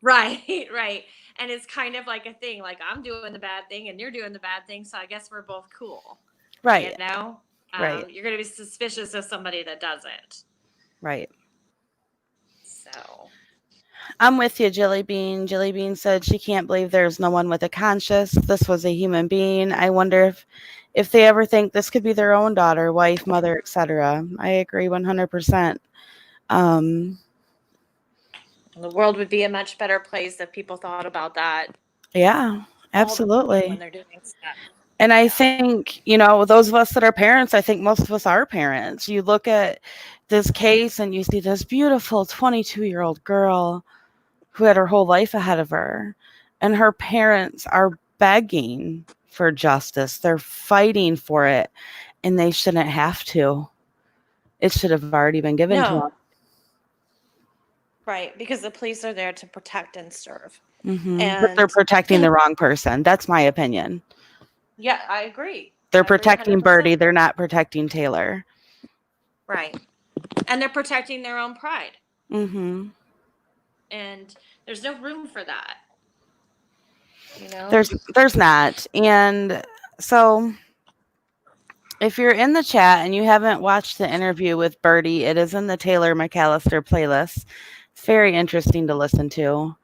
Right, right. And it's kind of like a thing, like I'm doing the bad thing and you're doing the bad thing, so I guess we're both cool. Right. You know? Right. You're gonna be suspicious of somebody that doesn't. Right. So I'm with you, Jilly Bean. Jilly Bean said she can't believe there's no one with a conscience. This was a human being. I wonder if they ever think this could be their own daughter, wife, mother, etc. I agree 100%. The world would be a much better place if people thought about that. Yeah, absolutely. When they're doing stuff. And I think, those of us that are parents, I think most of us are parents. You look at this case and you see this beautiful 22-year-old girl who had her whole life ahead of her, and her parents are begging for justice. They're fighting for it, and they shouldn't have to. It should have already been given to them. Right, because the police are there to protect and serve. But they're protecting the wrong person. That's my opinion. Yeah, I agree. They're protecting Bertie. They're not protecting Taylor. Right. And they're protecting their own pride. And there's no room for that. There's not. And so if you're in the chat and you haven't watched the interview with Bertie, it is in the Taylor McAllister playlist. It's very interesting to listen to.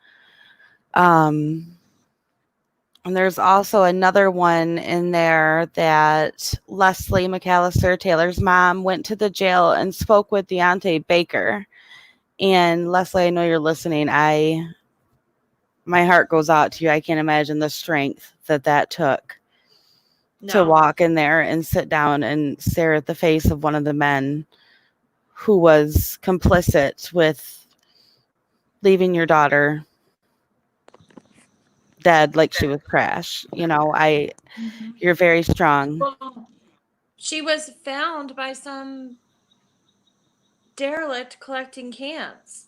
And there's also another one in there that Leslie McCallister, Taylor's mom, went to the jail and spoke with Deontay Baker. And Leslie, I know you're listening. My heart goes out to you. I can't imagine the strength that took to walk in there and sit down and stare at the face of one of the men who was complicit with leaving your daughter dead like she was Crash. You're very strong. Well, she was found by some derelict collecting cans.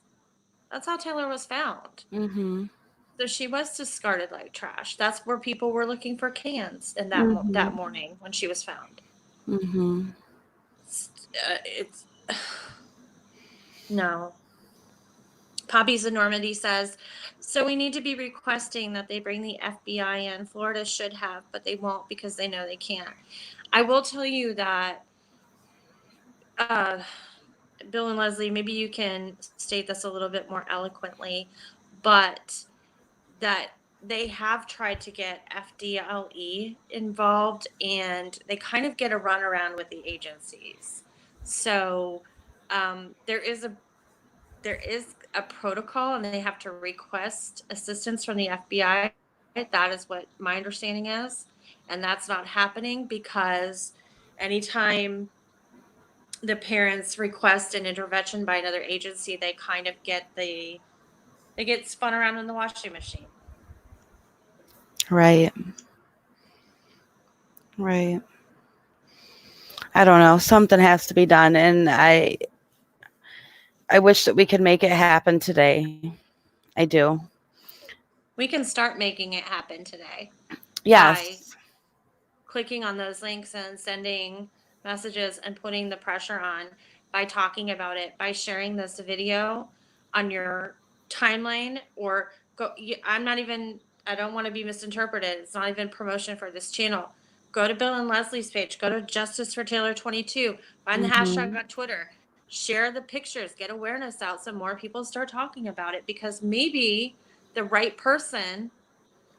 That's how Taylor was found. So she was discarded like trash. That's where people were looking for cans in that morning when she was found. It's no. Poppies in Normandy says, so we need to be requesting that they bring the FBI in. Florida should have, but they won't because they know they can't. I will tell you that, Bill and Leslie, maybe you can state this a little bit more eloquently, but that they have tried to get FDLE involved and they kind of get a runaround with the agencies. So there is a protocol and they have to request assistance from the FBI. That is what my understanding is. And that's not happening because anytime the parents request an intervention by another agency, they kind of get spun around in the washing machine. Right. I don't know. Something has to be done. And I wish that we could make it happen today. I do. We can start making it happen today by Yes. clicking on those links and sending messages and putting the pressure on, by talking about it, by sharing this video on your timeline, or I don't want to be misinterpreted. It's not even promotion for this channel. Go to Bill and Leslie's page, go to Justice for Taylor 22, find the hashtag on Twitter, share the pictures, get awareness out so more people start talking about it, because maybe the right person,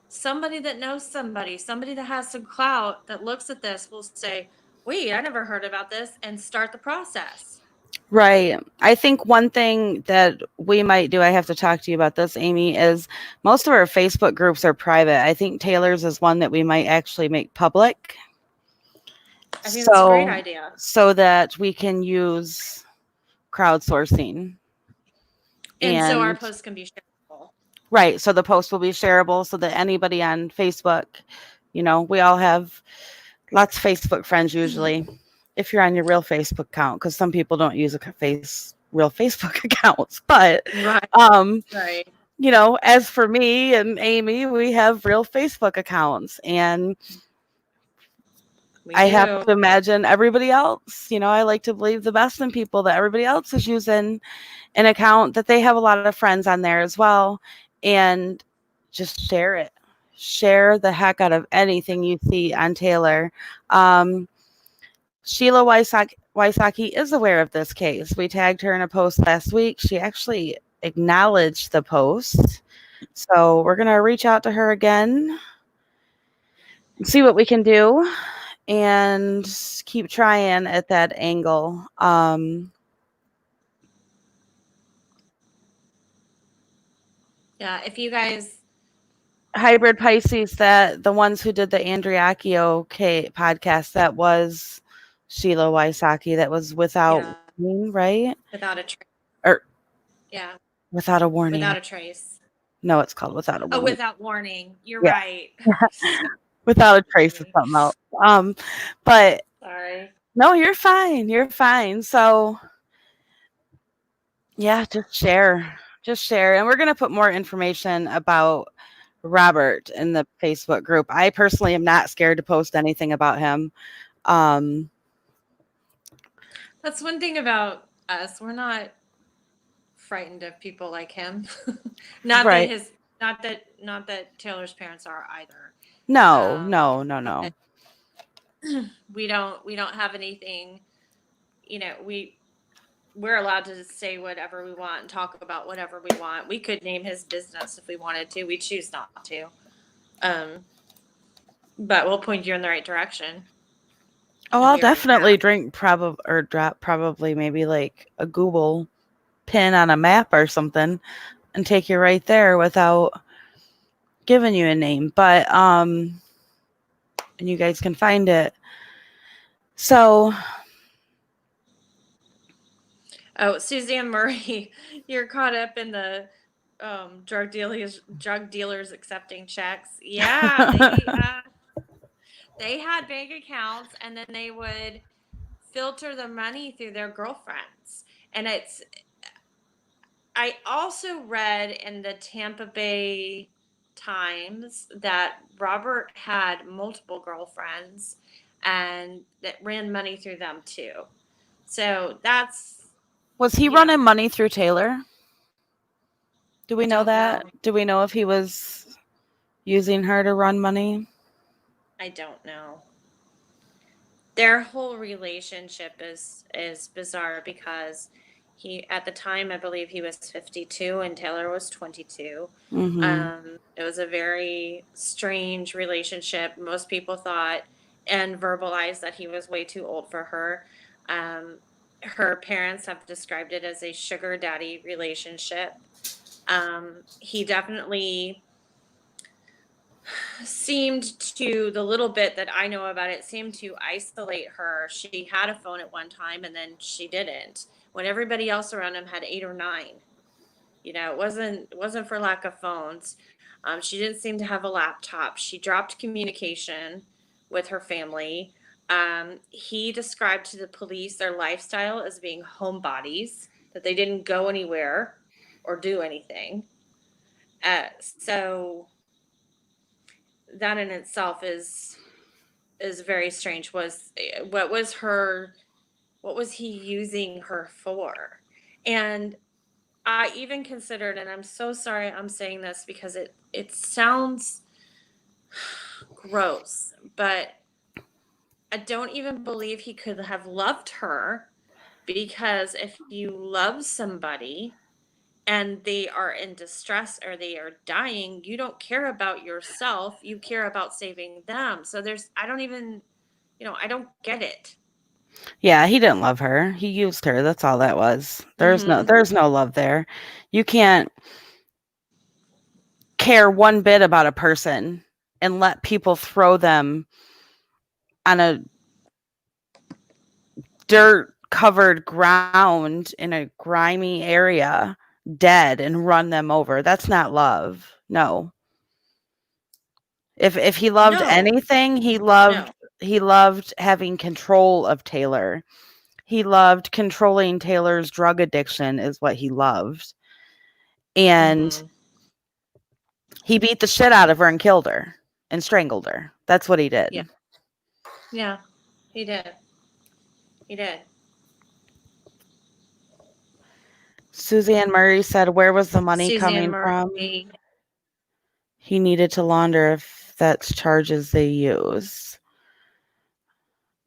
somebody that knows somebody that has some clout, that looks at this will say, wait, I never heard about this, and start the process. Right. I think one thing that we might do, I have to talk to you about this, Amy, is most of our Facebook groups are private. I think Taylor's is one that we might actually make public. I think that's a great idea. So that we can use crowdsourcing. And so our posts can be shareable. Right. So the post will be shareable so that anybody on Facebook, we all have lots of Facebook friends usually, if you're on your real Facebook account, because some people don't use real Facebook accounts. But right. As for me and Amy, we have real Facebook accounts, and I have to imagine everybody else. I like to believe the best in people, that everybody else is using an account that they have a lot of friends on there as well, and just share it. Share the heck out of anything you see on Taylor. Sheila Wysocki is aware of this case. We tagged her in a post last week. She actually acknowledged the post. So we're going to reach out to her again and see what we can do and keep trying at that angle. Yeah, if you guys... Hybrid Pisces, that the ones who did the Andriacchio podcast, that was Sheila Wysocki. That was without warning, right? Without a trace. Without a warning. Without a trace. No, it's called Without a Warning. Oh, Without Warning. You're right. Without a Trace is something else. But sorry. No, you're fine. You're fine. So yeah, just share. And we're going to put more information about Robert in the Facebook group. I personally am not scared to post anything about him. That's one thing about us. We're not frightened of people like him. Not that Taylor's parents are either. No. We don't have anything, we're allowed to say whatever we want and talk about whatever we want. We could name his business if we wanted to. We choose not to. But we'll point you in the right direction. Oh, I'll definitely drop probably maybe like a Google pin on a map or something and take you right there without giving you a name. But and you guys can find it. So Suzanne Murray, you're caught up in the drug dealers accepting checks. Yeah, they had bank accounts, and then they would filter the money through their girlfriends. And I also read in the Tampa Bay Times that Robert had multiple girlfriends and that ran money through them too. So was he running money through Taylor? Do we know that? Do we know if he was using her to run money? I don't know. Their whole relationship is bizarre because at the time, I believe he was 52 and Taylor was 22. Mm-hmm. It was a very strange relationship. Most people thought and verbalized that he was way too old for her. Her parents have described it as a sugar daddy relationship. He definitely seemed to, the little bit that I know about it, seemed to isolate her. She had a phone at one time and then she didn't, when everybody else around him had 8 or 9. It wasn't for lack of phones. She didn't seem to have a laptop. She dropped communication with her family. He described to the police their lifestyle as being homebodies, that they didn't go anywhere or do anything. So that in itself is very strange. What was he using her for? And I even considered, and I'm so sorry I'm saying this because it sounds gross, but I don't even believe he could have loved her, because if you love somebody and they are in distress or they are dying, you don't care about yourself, you care about saving them. So I don't even, I don't get it. Yeah, he didn't love her. He used her. That's all that was. Mm-hmm. There's no love there. You can't care one bit about a person and let people throw them on a dirt covered ground in a grimy area dead and run them over. That's not love. No. If he loved No, anything, no. he loved having control of Taylor. He loved controlling Taylor's drug addiction is what he loved. And Mm-hmm. he beat the shit out of her and killed her and strangled her. That's what he Yeah. did. Yeah. He did. He did. Suzanne Murray said, "Where was the money Suzanne coming from? Murray. He needed to launder if that's charges they use."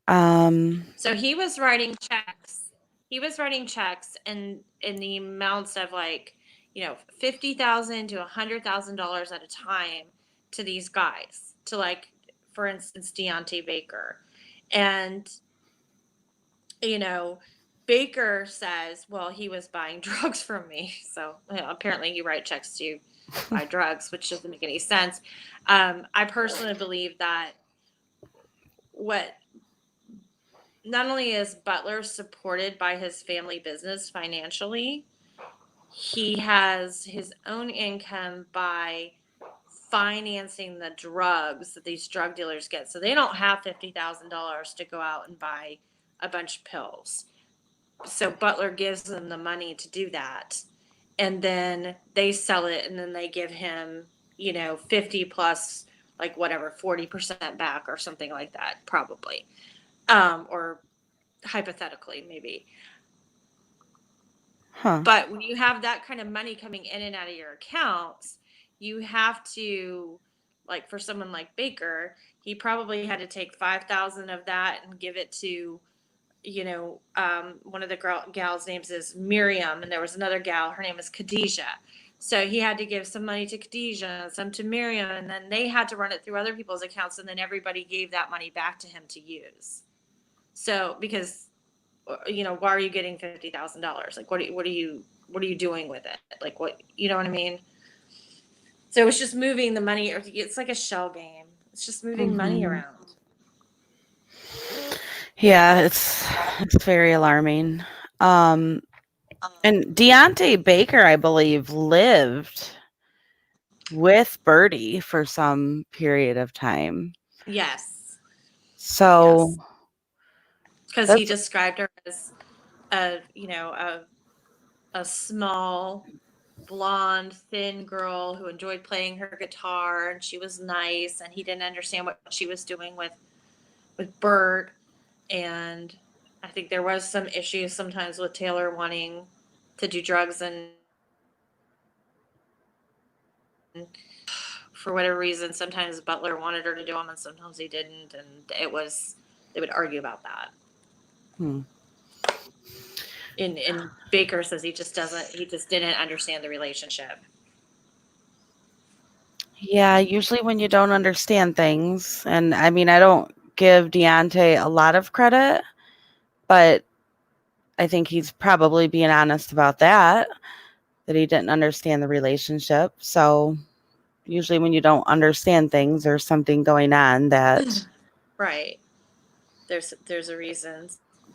So he was writing checks. He was writing checks in the amounts of like, $50,000 to $100,000 at a time to these guys. To, like, for instance, Deontay Baker. And Baker says, well, he was buying drugs from me. So apparently you write checks to buy drugs, which doesn't make any sense. I personally believe that what not only is Butler supported by his family business financially, he has his own income by financing the drugs that these drug dealers get. So they don't have $50,000 to go out and buy a bunch of pills. So Butler gives them the money to do that. And then they sell it, and then they give him, 50 plus, like, whatever, 40% back or something like that, probably. Or hypothetically, maybe. huh. But when you have that kind of money coming in and out of your accounts, you have to, like, for someone like Baker, he probably had to take 5,000 of that and give it to, one of the gals' names is Miriam, and there was another gal, her name is Khadijah. So he had to give some money to Khadijah, some to Miriam, and then they had to run it through other people's accounts, and then everybody gave that money back to him to use. So because, why are you getting $50,000? Like, what are you doing with it? Like, what, you know what I mean? So it's just moving the money. It's like a shell game. It's just moving money Mm-hmm. around. Yeah, it's very alarming. Um, and Deontay Baker, I believe, lived with Bertie for some period of time. Yes. So Yes. Because he that's described her as a small, blonde, thin girl who enjoyed playing her guitar, and she was nice, and he didn't understand what she was doing with Bert. And I think there was some issues sometimes with Taylor wanting to do drugs, and for whatever reason, sometimes Butler wanted her to do them and sometimes he didn't, and they would argue about that. hmm. And Baker says he just didn't understand the relationship. Yeah, usually when you don't understand things, and I mean, I don't give Deontay a lot of credit, but I think he's probably being honest about that he didn't understand the relationship. So usually when you don't understand things, there's something going on that. Right. There's a reason.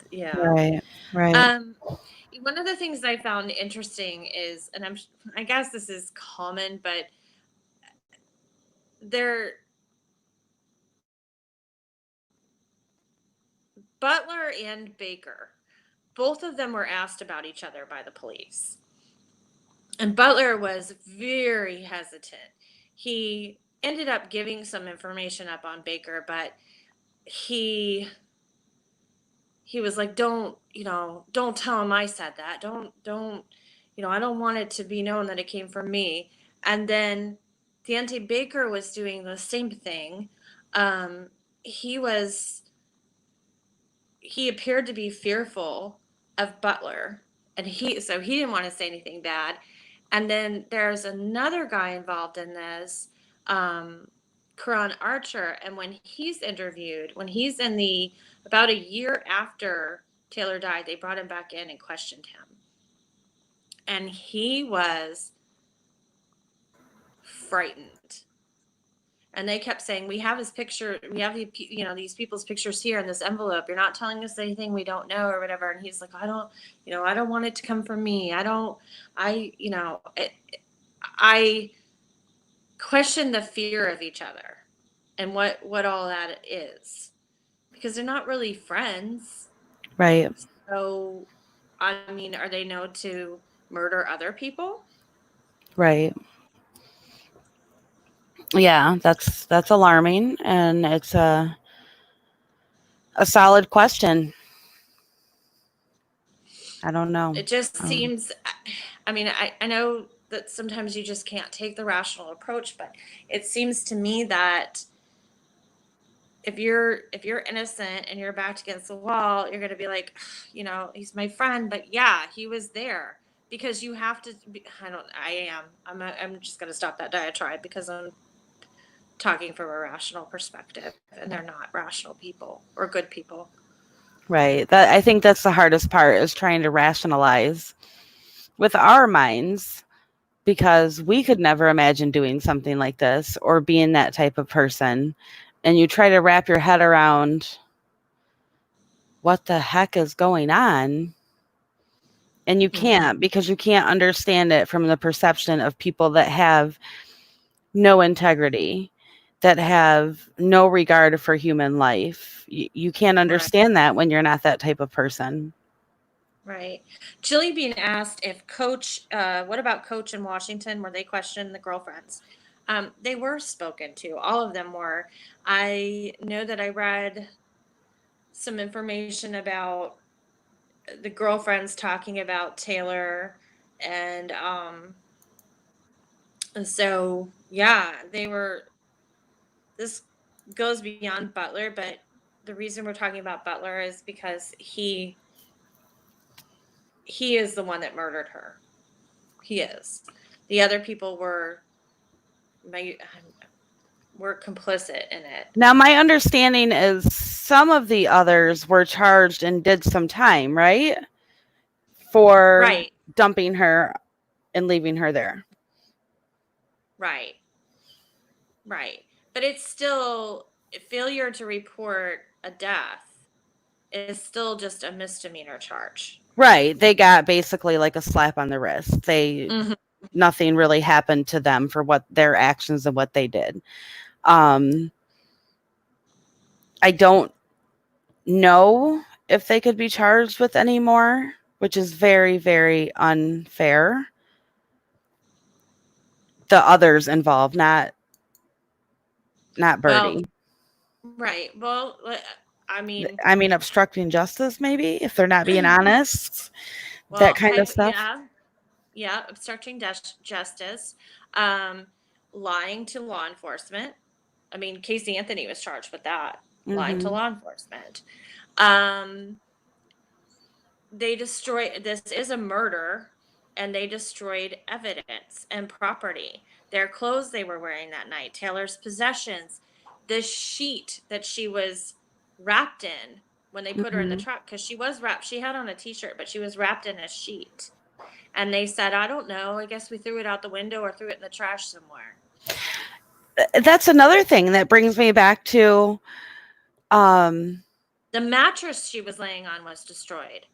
Yeah. Right, right. One of the things I found interesting is, and I guess this is common, but there Butler and Baker, both of them were asked about each other by the police. And Butler was very hesitant. He ended up giving some information up on Baker, but he he was like, don't, don't tell him I said that. Don't, I don't want it to be known that it came from me. And then Deontay Baker was doing the same thing. Um, he was, he appeared to be fearful of Butler, and so he didn't want to say anything bad. And then there's another guy involved in this, Karan Archer, and when he's interviewed, when he's in the about a year after Taylor died, they brought him back in and questioned him, and he was frightened. And they kept saying, we have his picture, we have these people's pictures here in this envelope, you're not telling us anything we don't know or whatever. And he's like, I don't want it to come from me. I question the fear of each other and what all that is, because they're not really friends. Right. So I mean, are they known to murder other people? Right. Yeah, that's alarming, and it's a solid question. I don't know. It just seems, I mean, I know that sometimes you just can't take the rational approach, but it seems to me that if you're innocent and you're backed against the wall, you're going to be like, he's my friend, but yeah, he was there, because you have to be, I'm just going to stop that diatribe because I'm talking from a rational perspective, and they're not rational people or good people. Right. That, I think that's the hardest part, is trying to rationalize with our minds, because we could never imagine doing something like this or being that type of person. And you try to wrap your head around what the heck is going on, and you can't, because you can't understand it from the perception of people that have no integrity, that have no regard for human life. You can't understand that when you're not that type of person. Right. Chili being asked if what about Coach in Washington, where they questioned the girlfriends? They were spoken to. All of them were. I know that I read some information about the girlfriends talking about Taylor, and so yeah, they were. This goes beyond Butler, but the reason we're talking about Butler is because he is the one that murdered her. He is. The other people were complicit in it. Now, my understanding is some of the others were charged and did some time, right? For dumping her and leaving her there. Right. But it's still, failure to report a death is still just a misdemeanor charge. Right. They got basically like a slap on the wrist. Nothing really happened to them for what their actions and what they did. I don't know if they could be charged with any more, which is very, very unfair. The others involved, not Bertie. Well, right. Well, I mean, obstructing justice, maybe, if they're not being honest. Well, that kind of stuff. Yeah, obstructing justice, lying to law enforcement. I mean, Casey Anthony was charged with that, lying to law enforcement. They destroyed, this is a murder, and they destroyed evidence and property. Their clothes they were wearing that night, Taylor's possessions, the sheet that she was wrapped in when they put her in the truck, because she was wrapped, she had on a t-shirt, but she was wrapped in a sheet. And they said, I don't know, I guess we threw it out the window or threw it in the trash somewhere. That's another thing that brings me back to the mattress she was laying on was destroyed.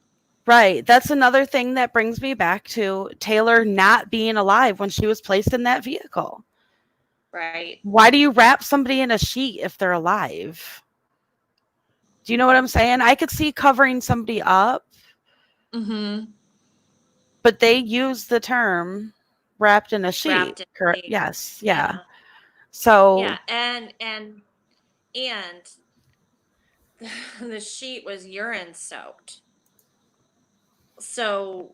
Right. That's another thing that brings me back to Taylor not being alive when she was placed in that vehicle. Right. Why do you wrap somebody in a sheet if they're alive? Do you know what I'm saying? I could see covering somebody up. But they use the term wrapped in a sheet. wrapped in Correct. tape. Yes. Yeah. Yeah. So Yeah. And the sheet was urine soaked. So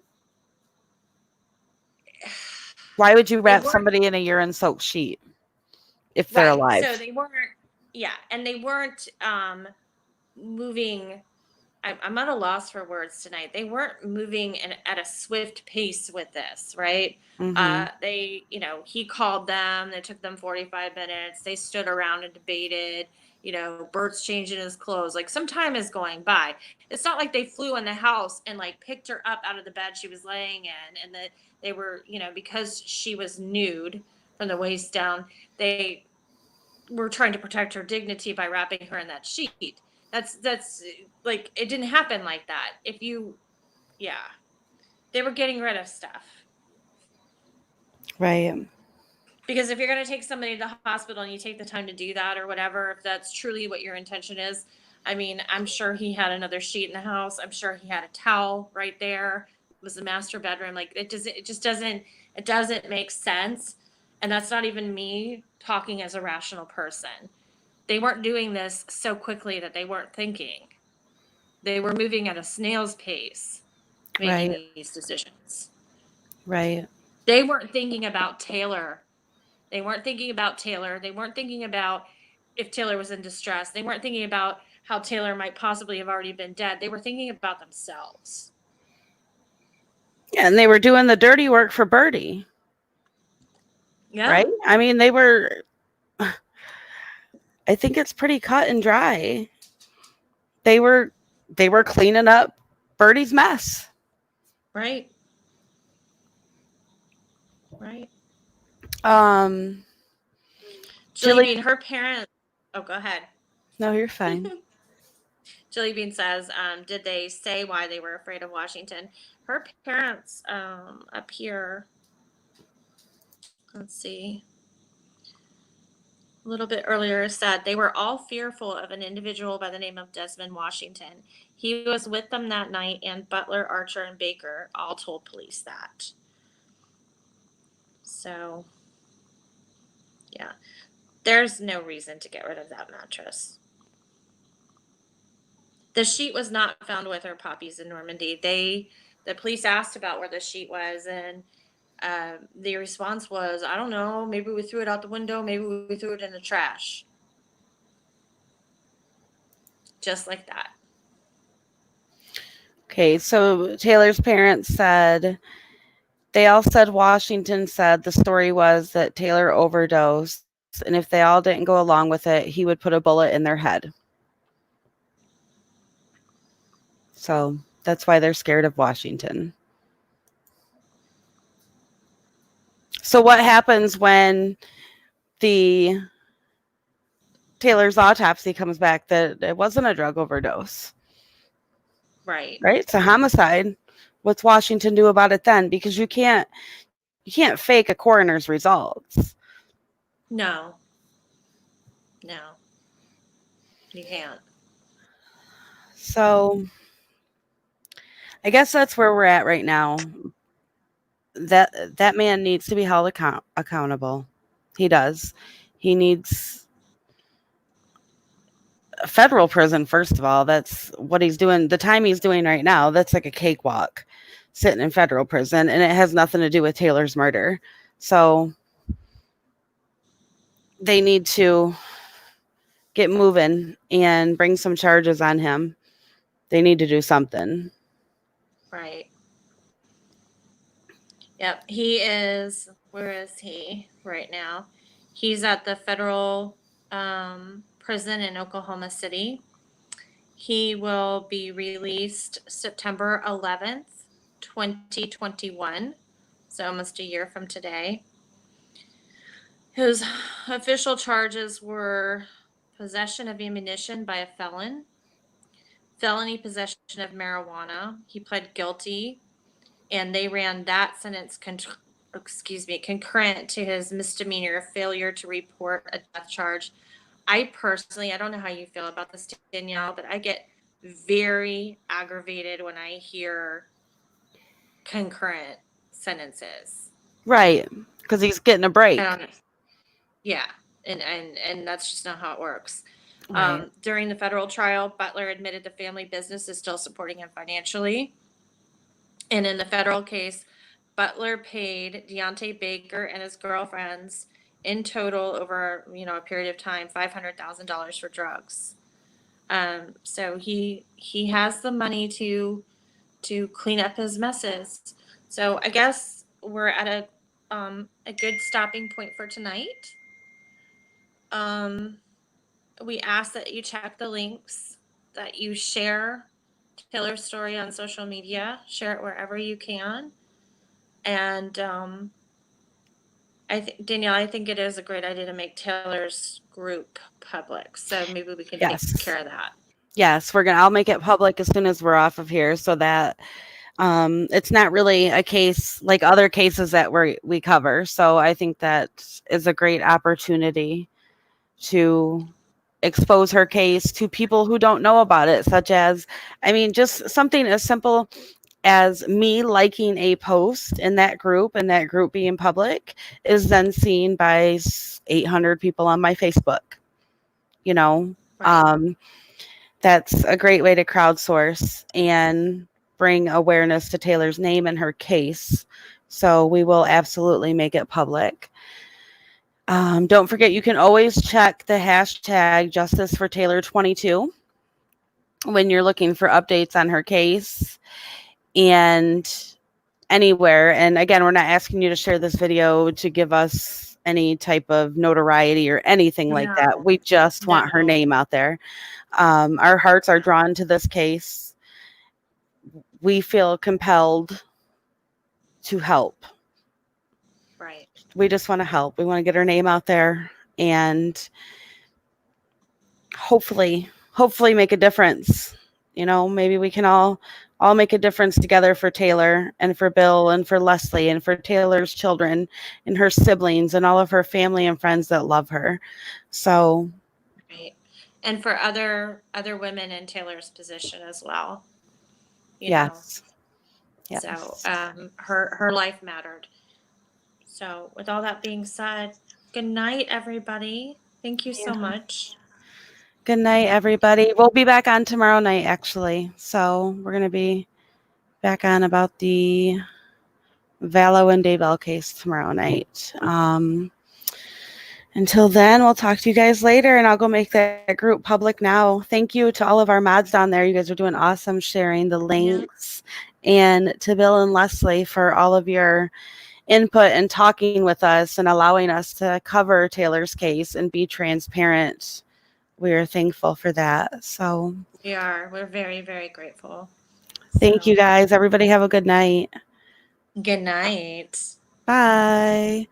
why would you they wrap weren't somebody in a urine soaked sheet if they're right. So alive? they weren't, yeah, and they weren't moving. I'm at a loss for words tonight. They weren't moving at a swift pace with this, right? Mm-hmm. He called them. It took them 45 minutes. They stood around and debated. Bert's changing his clothes. Like, some time is going by. It's not like they flew in the house and like picked her up out of the bed she was laying in, and that they were, because she was nude from the waist down. They were trying to protect her dignity by wrapping her in that sheet. That's like, it didn't happen like that. Yeah, they were getting rid of stuff. Right. Because if you're going to take somebody to the hospital and you take the time to do that or whatever, if that's truly what your intention is, I mean, I'm sure he had another sheet in the house. I'm sure he had a towel right there. It was the master bedroom. Like, it just doesn't make sense. And that's not even me talking as a rational person. They weren't doing this so quickly that they weren't thinking. They were moving at a snail's pace, making Right. these decisions. Right. They weren't thinking about Taylor. They weren't thinking about Taylor. They weren't thinking about if Taylor was in distress. They weren't thinking about how Taylor might possibly have already been dead. They were thinking about themselves. Yeah, and they were doing the dirty work for Bertie. Yeah. Right. I mean, they were. I think it's pretty cut and dry. They were cleaning up Bertie's mess. Right. Right. Um, Julie Jilly. Bean, her parents. Oh, go ahead. No, you're fine. Julie Bean says, did they say why they were afraid of Washington? Her parents up here, let's see, a little bit earlier said they were all fearful of an individual by the name of Desmond Washington. He was with them that night, and Butler, Archer, and Baker all told police that. So, yeah, there's no reason to get rid of that mattress. The sheet was not found with her puppies in Normandy. The police asked about where the sheet was, and the response was, I don't know, maybe we threw it out the window, maybe we threw it in the trash. Just like that. Okay, so Taylor's parents said, they all said Washington said the story was that Taylor overdosed, and if they all didn't go along with it, he would put a bullet in their head. So that's why they're scared of Washington. So what happens when the Taylor's autopsy comes back that it wasn't a drug overdose? Right. Right? It's a homicide. What's Washington do about it then? Because you can't fake a coroner's results. No. You can't. So I guess that's where we're at right now. That man needs to be held accountable. He does. He needs a federal prison, first of all. That's what he's doing. The time he's doing right now, that's like a cakewalk, sitting in federal prison, and it has nothing to do with Taylor's murder. So they need to get moving and bring some charges on him. They need to do something. Right. Yep. He is, where is he right now? He's at the federal prison in Oklahoma City. He will be released September 11th, 2021. So almost a year from today. His official charges were possession of ammunition by a felon, felony possession of marijuana. He pled guilty, and they ran that sentence concurrent to his misdemeanor failure to report a death charge. I personally, I don't know how you feel about this, Danielle, but I get very aggravated when I hear concurrent sentences. Right. Because he's getting a break. And yeah, and that's just not how it works. Right. During the federal trial, Butler admitted the family business is still supporting him financially. And in the federal case, Butler paid Deontay Baker and his girlfriends in total over a period of time $500,000 for drugs. So he has the money to clean up his messes. So I guess we're at a good stopping point for tonight. We ask that you check the links, that you share Taylor's story on social media, share it wherever you can. And Danielle, I think it is a great idea to make Taylor's group public. So maybe we can take Yes. care of that. Yes, I'll make it public as soon as we're off of here so that it's not really a case like other cases that we cover. So I think that is a great opportunity to expose her case to people who don't know about it, such as, just something as simple as me liking a post in that group and that group being public is then seen by 800 people on my Facebook, Right. That's a great way to crowdsource and bring awareness to Taylor's name and her case. So we will absolutely make it public. Don't forget, you can always check the hashtag Justice for Taylor 22 when you're looking for updates on her case and anywhere. And again, we're not asking you to share this video to give us any type of notoriety or anything like that. We just want her name out there. Our hearts are drawn to this case. We feel compelled to help. Right. We just want to help. We want to get her name out there and hopefully make a difference. Maybe we can all make a difference together for Taylor and for Bill and for Leslie and for Taylor's children and her siblings and all of her family and friends that love her. So, right. And for other women in Taylor's position as well. Yes. So her life mattered. So with all that being said, good night, everybody. Thank you so much. Good night, everybody. We'll be back on tomorrow night, actually. So we're going to be back on about the Vallow and Daybell case tomorrow night. Until then, we'll talk to you guys later, and I'll go make that group public now. Thank you to all of our mods down there. You guys are doing awesome sharing the links. And to Bill and Leslie for all of your input and talking with us and allowing us to cover Taylor's case and be transparent. We are thankful for that. So we're very, very grateful. Thank you guys. Everybody have a good night. Good night. Bye.